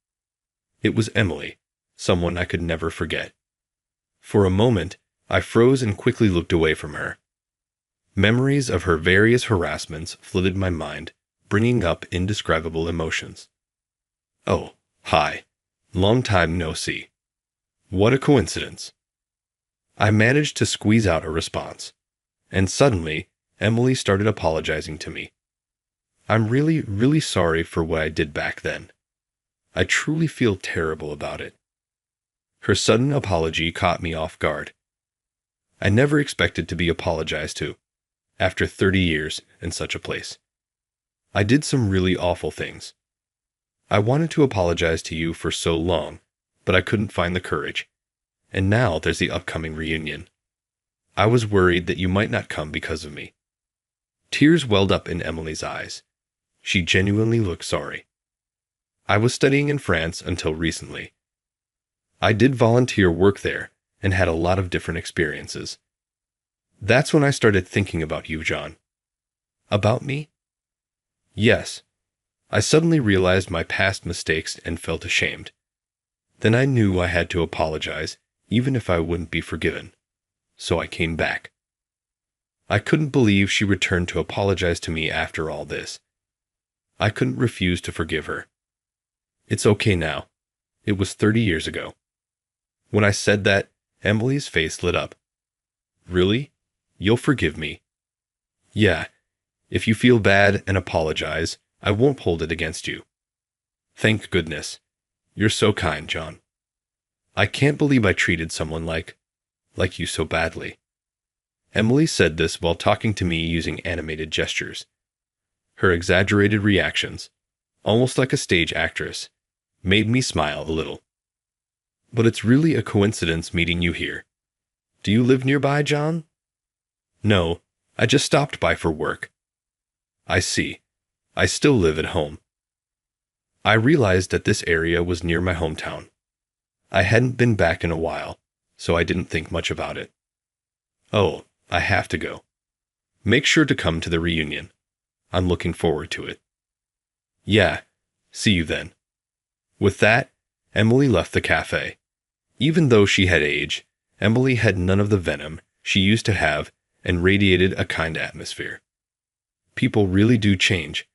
It was Emily, someone I could never forget. For a moment, I froze and quickly looked away from her. Memories of her various harassments flooded my mind, bringing up indescribable emotions. "Oh, hi. Long time no see. What a coincidence." I managed to squeeze out a response, and suddenly, Emily started apologizing to me. "I'm really, really sorry for what I did back then. I truly feel terrible about it." Her sudden apology caught me off guard. I never expected to be apologized to, after 30 years in such a place. I did some really awful things. I wanted to apologize to you for so long, but I couldn't find the courage. And now there's the upcoming reunion. I was worried that you might not come because of me. Tears welled up in Emily's eyes. She genuinely looked sorry. I was studying in France until recently. I did volunteer work there and had a lot of different experiences. That's when I started thinking about you, John. About me? Yes. I suddenly realized my past mistakes and felt ashamed. Then I knew I had to apologize, even if I wouldn't be forgiven. So I came back. I couldn't believe she returned to apologize to me after all this. I couldn't refuse to forgive her. It's okay now. It was 30 years ago. When I said that, Emily's face lit up. Really? You'll forgive me? Yeah. If you feel bad and apologize, I won't hold it against you. Thank goodness. You're so kind, John. I can't believe I treated someone like you so badly. Emily said this while talking to me using animated gestures. Her exaggerated reactions, almost like a stage actress, made me smile a little. But it's really a coincidence meeting you here. Do you live nearby, John? No, I just stopped by for work. I see. I still live at home. I realized that this area was near my hometown. I hadn't been back in a while, so I didn't think much about it. Oh, I have to go. Make sure to come to the reunion. I'm looking forward to it. Yeah, see you then. With that, Emily left the cafe. Even though she had age, Emily had none of the venom she used to have and radiated a kind atmosphere. People really do change.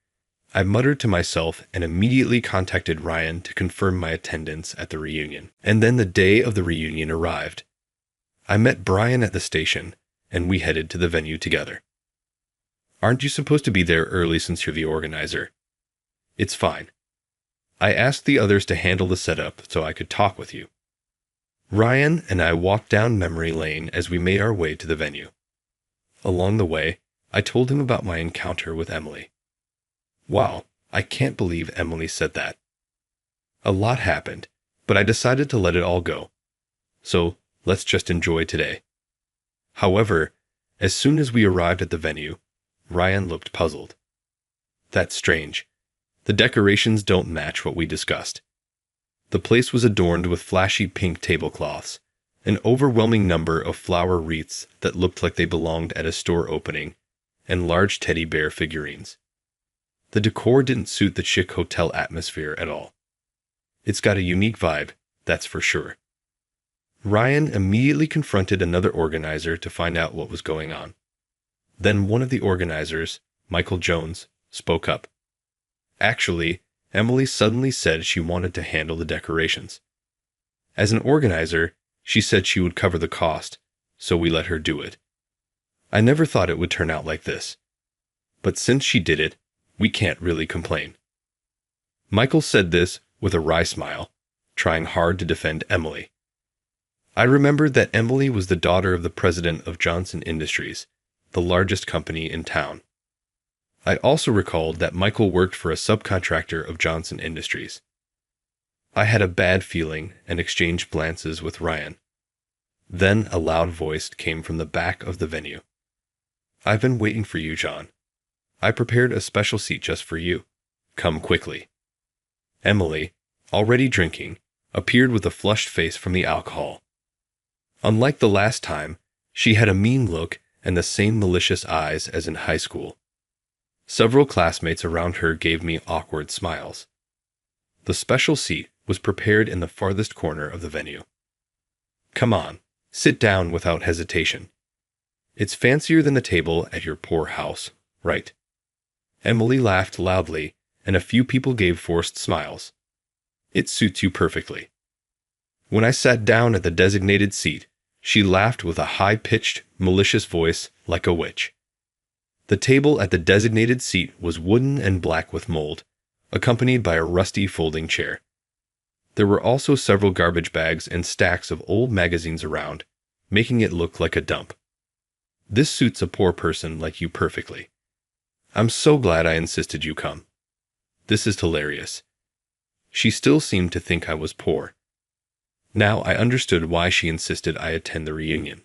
I muttered to myself and immediately contacted Ryan to confirm my attendance at the reunion. And then the day of the reunion arrived. I met Brian at the station, and we headed to the venue together. Aren't you supposed to be there early since you're the organizer? It's fine. I asked the others to handle the setup so I could talk with you. Ryan and I walked down memory lane as we made our way to the venue. Along the way, I told him about my encounter with Emily. Wow, I can't believe Emily said that. A lot happened, but I decided to let it all go. So, let's just enjoy today. However, as soon as we arrived at the venue, Ryan looked puzzled. That's strange. The decorations don't match what we discussed. The place was adorned with flashy pink tablecloths, an overwhelming number of flower wreaths that looked like they belonged at a store opening, and large teddy bear figurines. The decor didn't suit the chic hotel atmosphere at all. It's got a unique vibe, that's for sure. Ryan immediately confronted another organizer to find out what was going on. Then one of the organizers, Michael Jones, spoke up. Actually, Emily suddenly said she wanted to handle the decorations. As an organizer, she said she would cover the cost, so we let her do it. I never thought it would turn out like this. But since she did it, we can't really complain. Michael said this with a wry smile, trying hard to defend Emily. I remembered that Emily was the daughter of the president of Johnson Industries, the largest company in town. I also recalled that Michael worked for a subcontractor of Johnson Industries. I had a bad feeling and exchanged glances with Ryan. Then a loud voice came from the back of the venue. I've been waiting for you, John. I prepared a special seat just for you. Come quickly. Emily, already drinking, appeared with a flushed face from the alcohol. Unlike the last time, she had a mean look and the same malicious eyes as in high school. Several classmates around her gave me awkward smiles. The special seat was prepared in the farthest corner of the venue. Come on, sit down without hesitation. It's fancier than the table at your poor house, right? Emily laughed loudly, and a few people gave forced smiles. It suits you perfectly. When I sat down at the designated seat, she laughed with a high-pitched, malicious voice like a witch. The table at the designated seat was wooden and black with mold, accompanied by a rusty folding chair. There were also several garbage bags and stacks of old magazines around, making it look like a dump. This suits a poor person like you perfectly. I'm so glad I insisted you come. This is hilarious. She still seemed to think I was poor. Now I understood why she insisted I attend the reunion.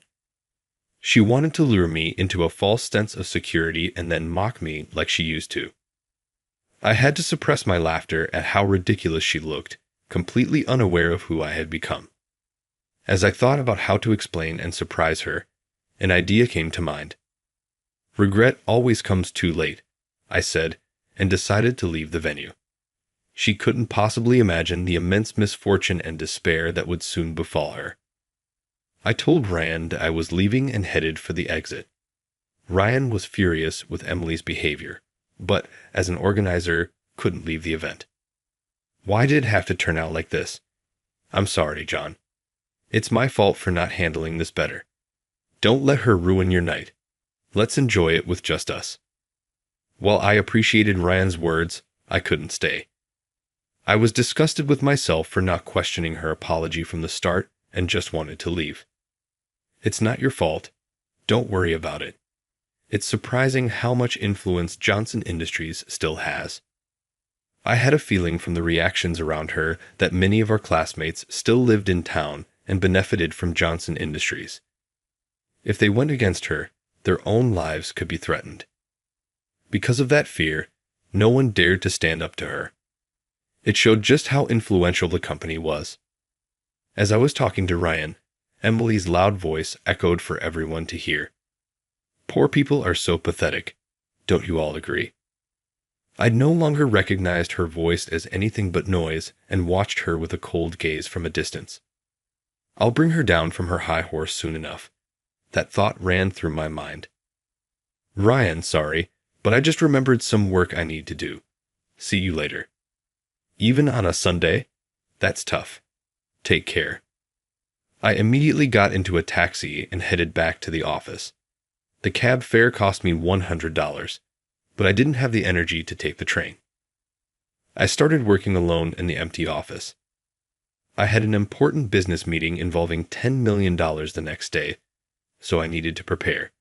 She wanted to lure me into a false sense of security and then mock me like she used to. I had to suppress my laughter at how ridiculous she looked, completely unaware of who I had become. As I thought about how to explain and surprise her, an idea came to mind. Regret always comes too late, I said, and decided to leave the venue. She couldn't possibly imagine the immense misfortune and despair that would soon befall her. I told Ryan that I was leaving and headed for the exit. Ryan was furious with Emily's behavior, but as an organizer, couldn't leave the event. Why did it have to turn out like this? I'm sorry, John. It's my fault for not handling this better. Don't let her ruin your night. Let's enjoy it with just us. While I appreciated Ryan's words, I couldn't stay. I was disgusted with myself for not questioning her apology from the start and just wanted to leave. It's not your fault. Don't worry about it. It's surprising how much influence Johnson Industries still has. I had a feeling from the reactions around her that many of our classmates still lived in town and benefited from Johnson Industries. If they went against her, their own lives could be threatened. Because of that fear, no one dared to stand up to her. It showed just how influential the company was. As I was talking to Ryan, Emily's loud voice echoed for everyone to hear. Poor people are so pathetic. Don't you all agree? I no longer recognized her voice as anything but noise and watched her with a cold gaze from a distance. I'll bring her down from her high horse soon enough. That thought ran through my mind. Ryan, sorry, but I just remembered some work I need to do. See you later. Even on a Sunday? That's tough. Take care. I immediately got into a taxi and headed back to the office. The cab fare cost me $100, but I didn't have the energy to take the train. I started working alone in the empty office. I had an important business meeting involving $10 million the next day, so I needed to prepare.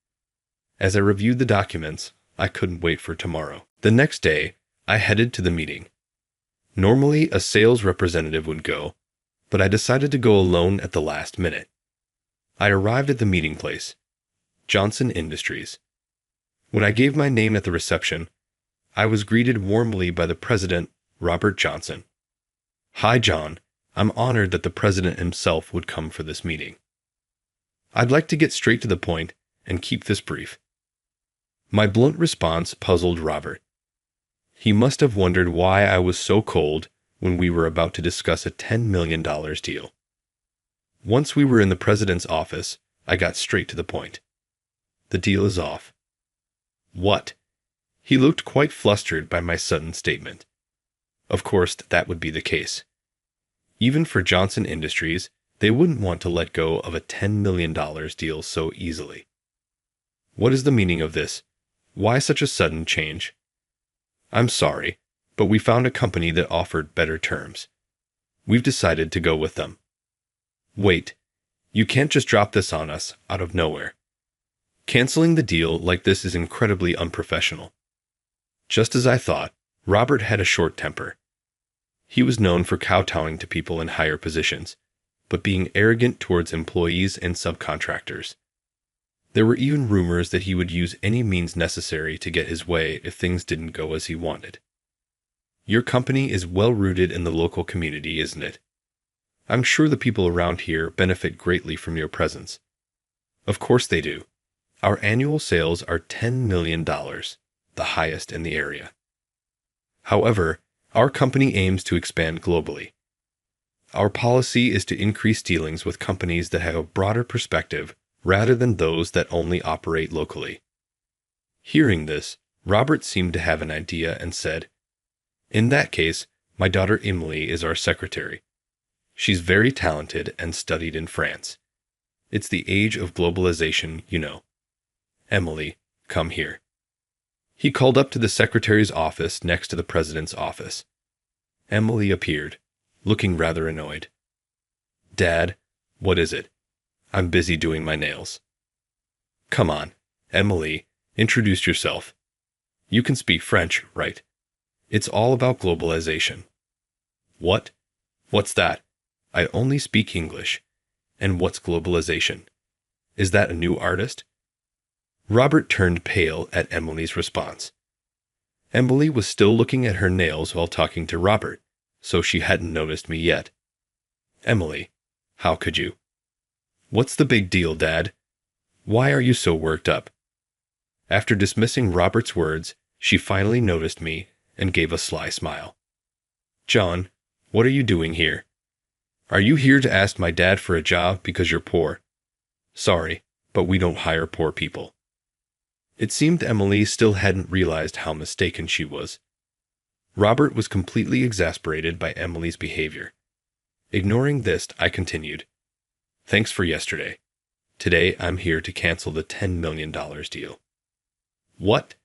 As I reviewed the documents, I couldn't wait for tomorrow. The next day, I headed to the meeting. Normally, a sales representative would go, but I decided to go alone at the last minute. I arrived at the meeting place, Johnson Industries. When I gave my name at the reception, I was greeted warmly by the president, Robert Johnson. Hi, John. I'm honored that the president himself would come for this meeting. I'd like to get straight to the point and keep this brief. My blunt response puzzled Robert. He must have wondered why I was so cold when we were about to discuss a $10 million deal. Once we were in the president's office, I got straight to the point. The deal is off. What? He looked quite flustered by my sudden statement. Of course, that would be the case. Even for Johnson Industries, they wouldn't want to let go of a $10 million deal so easily. What is the meaning of this? Why such a sudden change? I'm sorry, but we found a company that offered better terms. We've decided to go with them. Wait, you can't just drop this on us out of nowhere. Canceling the deal like this is incredibly unprofessional. Just as I thought, Robert had a short temper. He was known for kowtowing to people in higher positions, but being arrogant towards employees and subcontractors. There were even rumors that he would use any means necessary to get his way if things didn't go as he wanted. Your company is well rooted in the local community, isn't it? I'm sure the people around here benefit greatly from your presence. Of course they do. Our annual sales are $10 million, the highest in the area. However, our company aims to expand globally. Our policy is to increase dealings with companies that have a broader perspective rather than those that only operate locally. Hearing this, Robert seemed to have an idea and said, In that case, my daughter Emily is our secretary. She's very talented and studied in France. It's the age of globalization, you know. Emily, come here. He called up to the secretary's office next to the president's office. Emily appeared, looking rather annoyed. Dad, what is it? I'm busy doing my nails. Come on, Emily, introduce yourself. You can speak French, right? It's all about globalization. What? What's that? I only speak English. And what's globalization? Is that a new artist? Robert turned pale at Emily's response. Emily was still looking at her nails while talking to Robert, so she hadn't noticed me yet. Emily, how could you? What's the big deal, Dad? Why are you so worked up? After dismissing Robert's words, she finally noticed me and gave a sly smile. John, what are you doing here? Are you here to ask my dad for a job because you're poor? Sorry, but we don't hire poor people. It seemed Emily still hadn't realized how mistaken she was. Robert was completely exasperated by Emily's behavior. Ignoring this, I continued. Thanks for yesterday. Today I'm here to cancel the $10 million deal. What?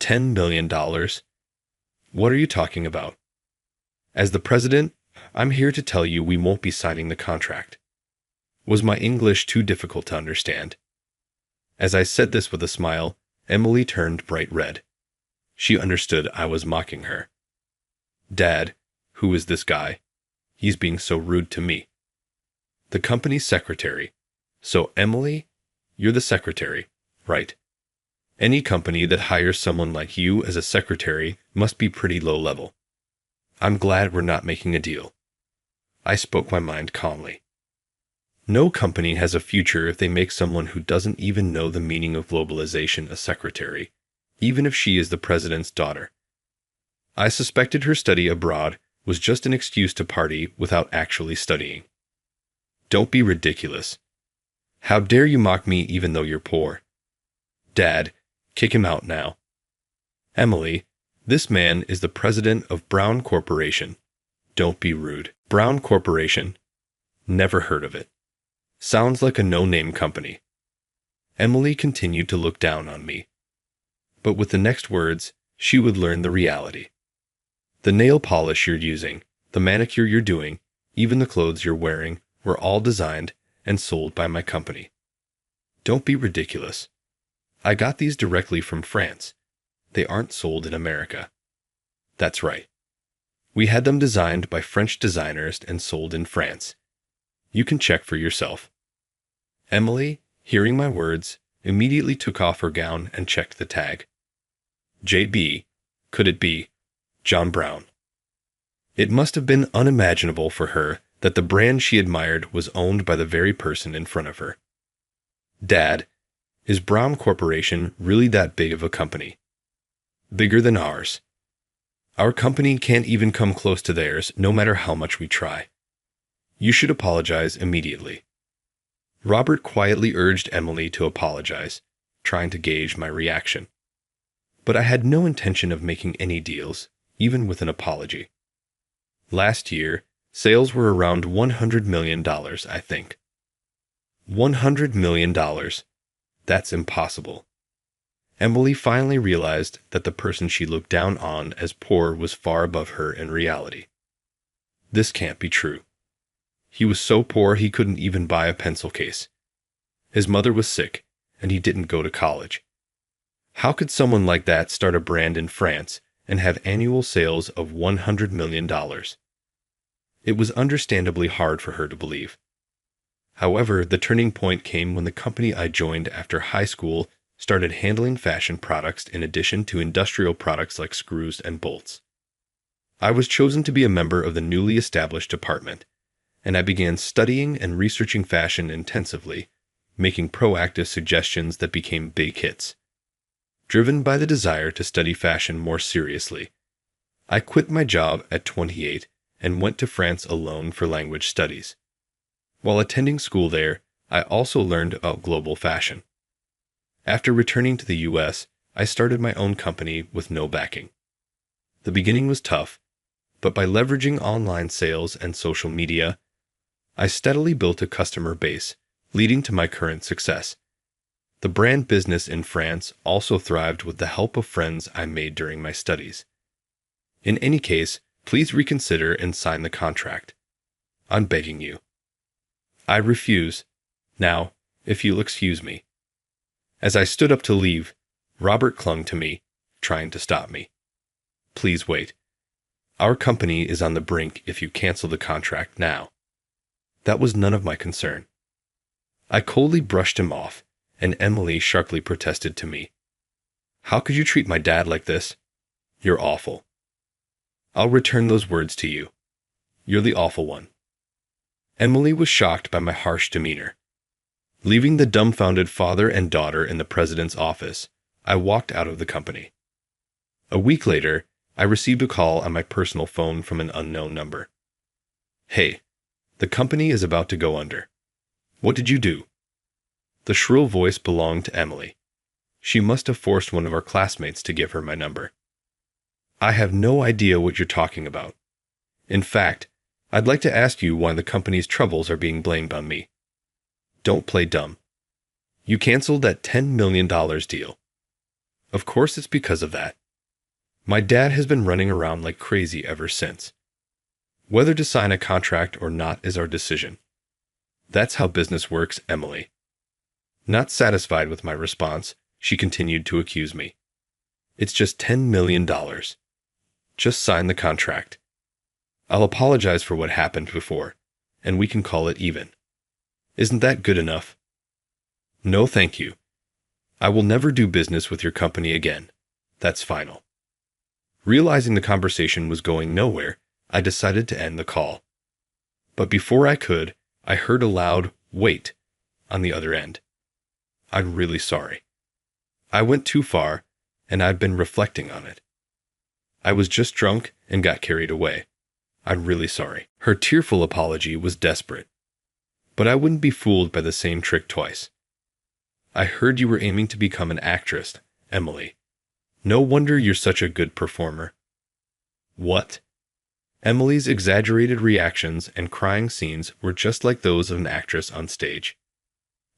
$10 million? What are you talking about? As the president, I'm here to tell you we won't be signing the contract. Was my English too difficult to understand? As I said this with a smile, Emily turned bright red. She understood I was mocking her. Dad, who is this guy? He's being so rude to me. The company's secretary. So, Emily, you're the secretary, right? Any company that hires someone like you as a secretary must be pretty low level. I'm glad we're not making a deal. I spoke my mind calmly. No company has a future if they make someone who doesn't even know the meaning of globalization a secretary, even if she is the president's daughter. I suspected her study abroad was just an excuse to party without actually studying. Don't be ridiculous. How dare you mock me even though you're poor? Dad, kick him out now. Emily, this man is the president of Brown Corporation. Don't be rude. Brown Corporation? Never heard of it. Sounds like a no-name company. Emily continued to look down on me. But with the next words, she would learn the reality. The nail polish you're using, the manicure you're doing, even the clothes you're wearing, were all designed and sold by my company. Don't be ridiculous. I got these directly from France. They aren't sold in America. That's right. We had them designed by French designers and sold in France. You can check for yourself. Emily, hearing my words, immediately took off her gown and checked the tag. JB, could it be John Brown? It must have been unimaginable for her that the brand she admired was owned by the very person in front of her. Dad, is Brown Corporation really that big of a company? Bigger than ours. Our company can't even come close to theirs, no matter how much we try. You should apologize immediately. Robert quietly urged Emily to apologize, trying to gauge my reaction. But I had no intention of making any deals, even with an apology. Last year, sales were around $100 million, I think. $100 million. That's impossible. Emily finally realized that the person she looked down on as poor was far above her in reality. This can't be true. He was so poor he couldn't even buy a pencil case. His mother was sick, and he didn't go to college. How could someone like that start a brand in France and have annual sales of $100 million? It was understandably hard for her to believe. However, the turning point came when the company I joined after high school started handling fashion products in addition to industrial products like screws and bolts. I was chosen to be a member of the newly established department, and I began studying and researching fashion intensively, making proactive suggestions that became big hits. Driven by the desire to study fashion more seriously, I quit my job at 28 and went to France alone for language studies. While attending school there, I also learned about global fashion. After returning to the US, I started my own company with no backing. The beginning was tough, but by leveraging online sales and social media, I steadily built a customer base, leading to my current success. The brand business in France also thrived with the help of friends I made during my studies. In any case, please reconsider and sign the contract. I'm begging you. I refuse. Now, if you'll excuse me. As I stood up to leave, Robert clung to me, trying to stop me. Please wait. Our company is on the brink if you cancel the contract now. That was none of my concern. I coldly brushed him off, and Emily sharply protested to me. How could you treat my dad like this? You're awful. I'll return those words to you. You're the awful one. Emily was shocked by my harsh demeanor. Leaving the dumbfounded father and daughter in the president's office, I walked out of the company. A week later, I received a call on my personal phone from an unknown number. "Hey, the company is about to go under. What did you do?" The shrill voice belonged to Emily. She must have forced one of our classmates to give her my number. "I have no idea what you're talking about. In fact, I'd like to ask you why the company's troubles are being blamed on me. Don't play dumb. You canceled that $10 million deal. Of course it's because of that. My dad has been running around like crazy ever since. Whether to sign a contract or not is our decision. That's how business works, Emily." Not satisfied with my response, she continued to accuse me. "It's just $10 million. Just sign the contract. I'll apologize for what happened before, and we can call it even. Isn't that good enough?" "No, thank you. I will never do business with your company again. That's final." Realizing the conversation was going nowhere, I decided to end the call. But before I could, I heard a loud "wait" on the other end. "I'm really sorry. I went too far, and I've been reflecting on it. I was just drunk and got carried away. I'm really sorry." Her tearful apology was desperate. But I wouldn't be fooled by the same trick twice. "I heard you were aiming to become an actress, Emily. No wonder you're such a good performer." "What?" Emily's exaggerated reactions and crying scenes were just like those of an actress on stage.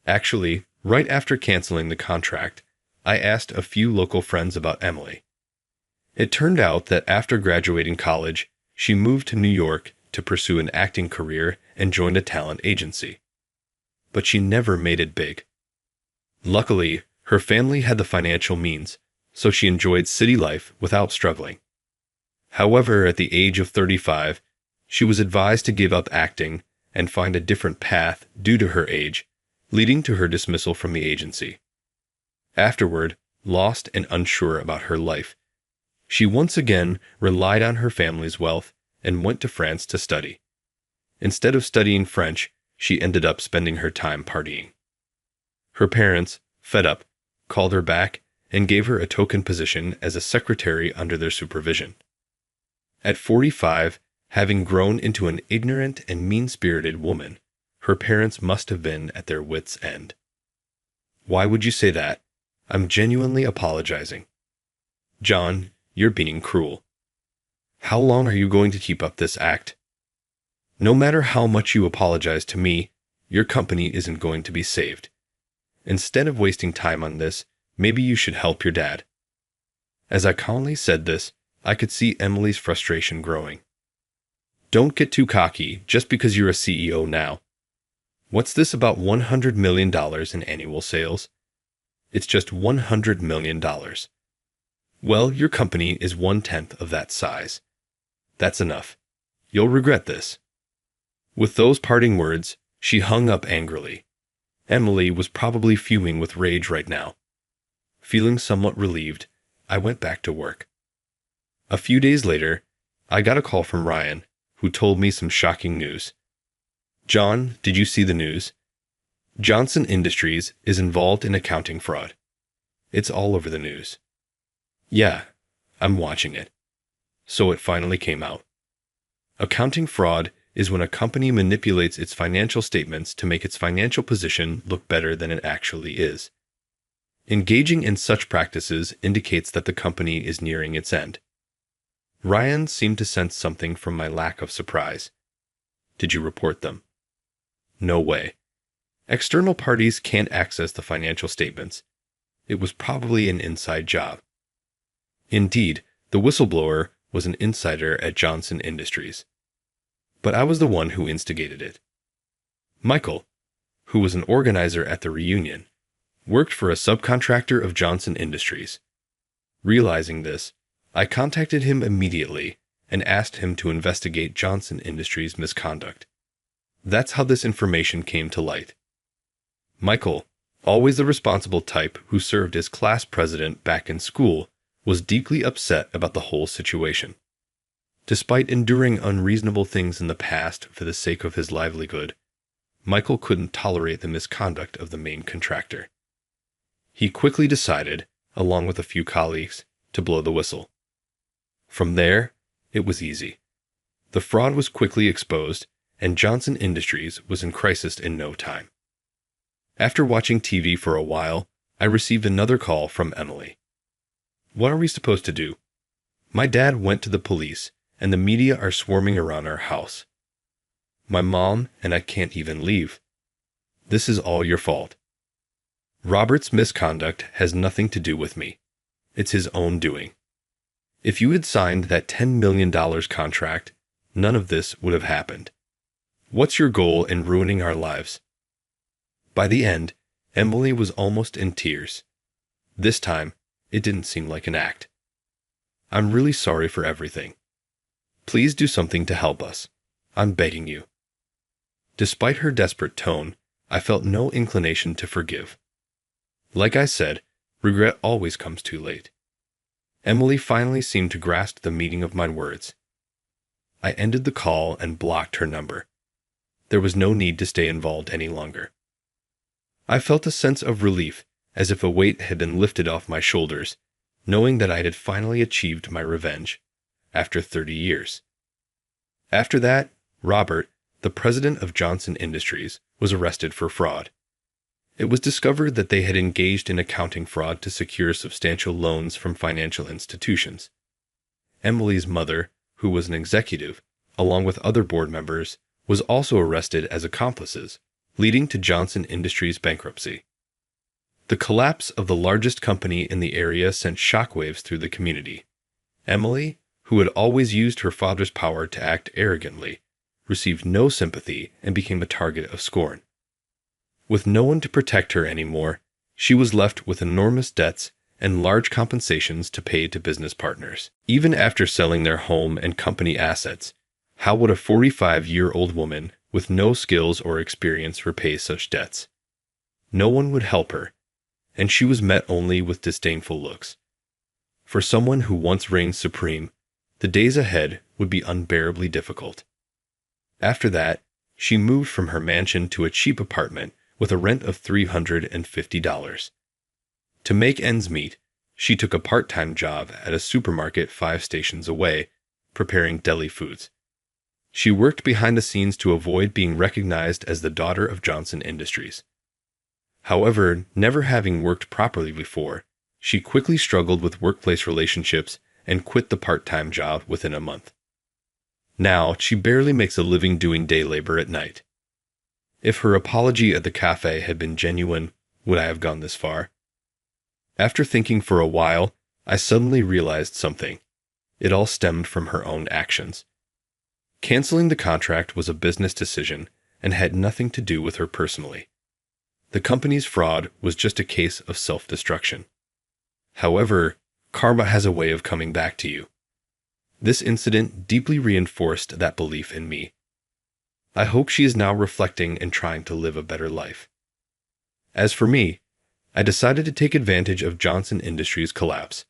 Actually, right after canceling the contract, I asked a few local friends about Emily. It turned out that after graduating college, she moved to New York to pursue an acting career and joined a talent agency. But she never made it big. Luckily, her family had the financial means, so she enjoyed city life without struggling. However, at the age of 35, she was advised to give up acting and find a different path due to her age, leading to her dismissal from the agency. Afterward, lost and unsure about her life, she once again relied on her family's wealth and went to France to study. Instead of studying French, she ended up spending her time partying. Her parents, fed up, called her back and gave her a token position as a secretary under their supervision. At 45, having grown into an ignorant and mean-spirited woman, her parents must have been at their wits' end. "Why would you say that? I'm genuinely apologizing." "John, you're being cruel. How long are you going to keep up this act? No matter how much you apologize to me, your company isn't going to be saved. Instead of wasting time on this, maybe you should help your dad." As I calmly said this, I could see Emily's frustration growing. "Don't get too cocky just because you're a CEO now. What's this about $100 million in annual sales? It's just $100 million. Well, your company is 1/10 of that size. That's enough. You'll regret this." With those parting words, she hung up angrily. Emily was probably fuming with rage right now. Feeling somewhat relieved, I went back to work. A few days later, I got a call from Ryan, who told me some shocking news. "John, did you see the news? Johnson Industries is involved in accounting fraud. It's all over the news." "Yeah, I'm watching it." So it finally came out. Accounting fraud is when a company manipulates its financial statements to make its financial position look better than it actually is. Engaging in such practices indicates that the company is nearing its end. Ryan seemed to sense something from my lack of surprise. "Did you report them?" "No way. External parties can't access the financial statements. It was probably an inside job." Indeed, the whistleblower was an insider at Johnson Industries. But I was the one who instigated it. Michael, who was an organizer at the reunion, worked for a subcontractor of Johnson Industries. Realizing this, I contacted him immediately and asked him to investigate Johnson Industries' misconduct. That's how this information came to light. Michael, always the responsible type who served as class president back in school, was deeply upset about the whole situation. Despite enduring unreasonable things in the past for the sake of his livelihood, Michael couldn't tolerate the misconduct of the main contractor. He quickly decided, along with a few colleagues, to blow the whistle. From there, it was easy. The fraud was quickly exposed, and Johnson Industries was in crisis in no time. After watching TV for a while, I received another call from Emily. What are we supposed to do? My dad went to the police, and the media are swarming around our house. My mom and I can't even leave. This is all your fault. Robert's misconduct has nothing to do with me. It's his own doing. If you had signed that $10 million contract, none of this would have happened. What's your goal in ruining our lives? By the end, Emily was almost in tears. This time, it didn't seem like an act. I'm really sorry for everything. Please do something to help us. I'm begging you. Despite her desperate tone, I felt no inclination to forgive. Like I said, regret always comes too late. Emily finally seemed to grasp the meaning of my words. I ended the call and blocked her number. There was no need to stay involved any longer. I felt a sense of relief, as if a weight had been lifted off my shoulders, knowing that I had finally achieved my revenge, after 30 years. After that, Robert, the president of Johnson Industries, was arrested for fraud. It was discovered that they had engaged in accounting fraud to secure substantial loans from financial institutions. Emily's mother, who was an executive, along with other board members, was also arrested as accomplices, leading to Johnson Industries' bankruptcy. The collapse of the largest company in the area sent shockwaves through the community. Emily, who had always used her father's power to act arrogantly, received no sympathy and became a target of scorn. With no one to protect her anymore, she was left with enormous debts and large compensations to pay to business partners. Even after selling their home and company assets, how would a 45-year-old woman with no skills or experience repay such debts? No one would help her, and she was met only with disdainful looks. For someone who once reigned supreme, the days ahead would be unbearably difficult. After that, she moved from her mansion to a cheap apartment with a rent of $350. To make ends meet, she took a part-time job at a supermarket 5 stations away, preparing deli foods. She worked behind the scenes to avoid being recognized as the daughter of Johnson Industries. However, never having worked properly before, she quickly struggled with workplace relationships and quit the part-time job within a month. Now, she barely makes a living doing day labor at night. If her apology at the cafe had been genuine, would I have gone this far? After thinking for a while, I suddenly realized something. It all stemmed from her own actions. Canceling the contract was a business decision and had nothing to do with her personally. The company's fraud was just a case of self-destruction. However, karma has a way of coming back to you. This incident deeply reinforced that belief in me. I hope she is now reflecting and trying to live a better life. As for me, I decided to take advantage of Johnson Industries' collapse.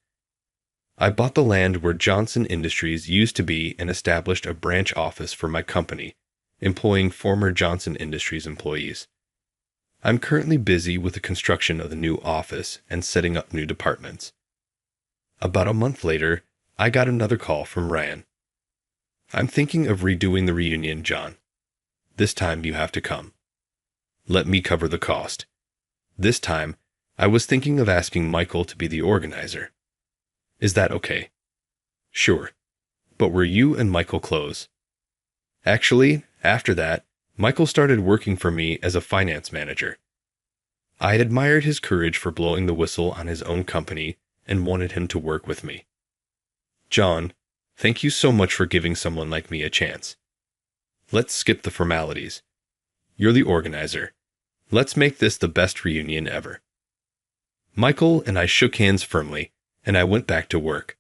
I bought the land where Johnson Industries used to be and established a branch office for my company, employing former Johnson Industries employees. I'm currently busy with the construction of the new office and setting up new departments. About a month later, I got another call from Ryan. I'm thinking of redoing the reunion, John. This time you have to come. Let me cover the cost. This time, I was thinking of asking Michael to be the organizer. Is that okay? Sure. But were you and Michael close? Actually, after that, Michael started working for me as a finance manager. I had admired his courage for blowing the whistle on his own company and wanted him to work with me. John, thank you so much for giving someone like me a chance. Let's skip the formalities. You're the organizer. Let's make this the best reunion ever. Michael and I shook hands firmly, and I went back to work.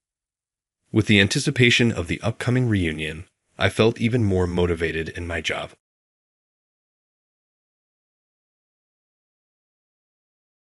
With the anticipation of the upcoming reunion, I felt even more motivated in my job.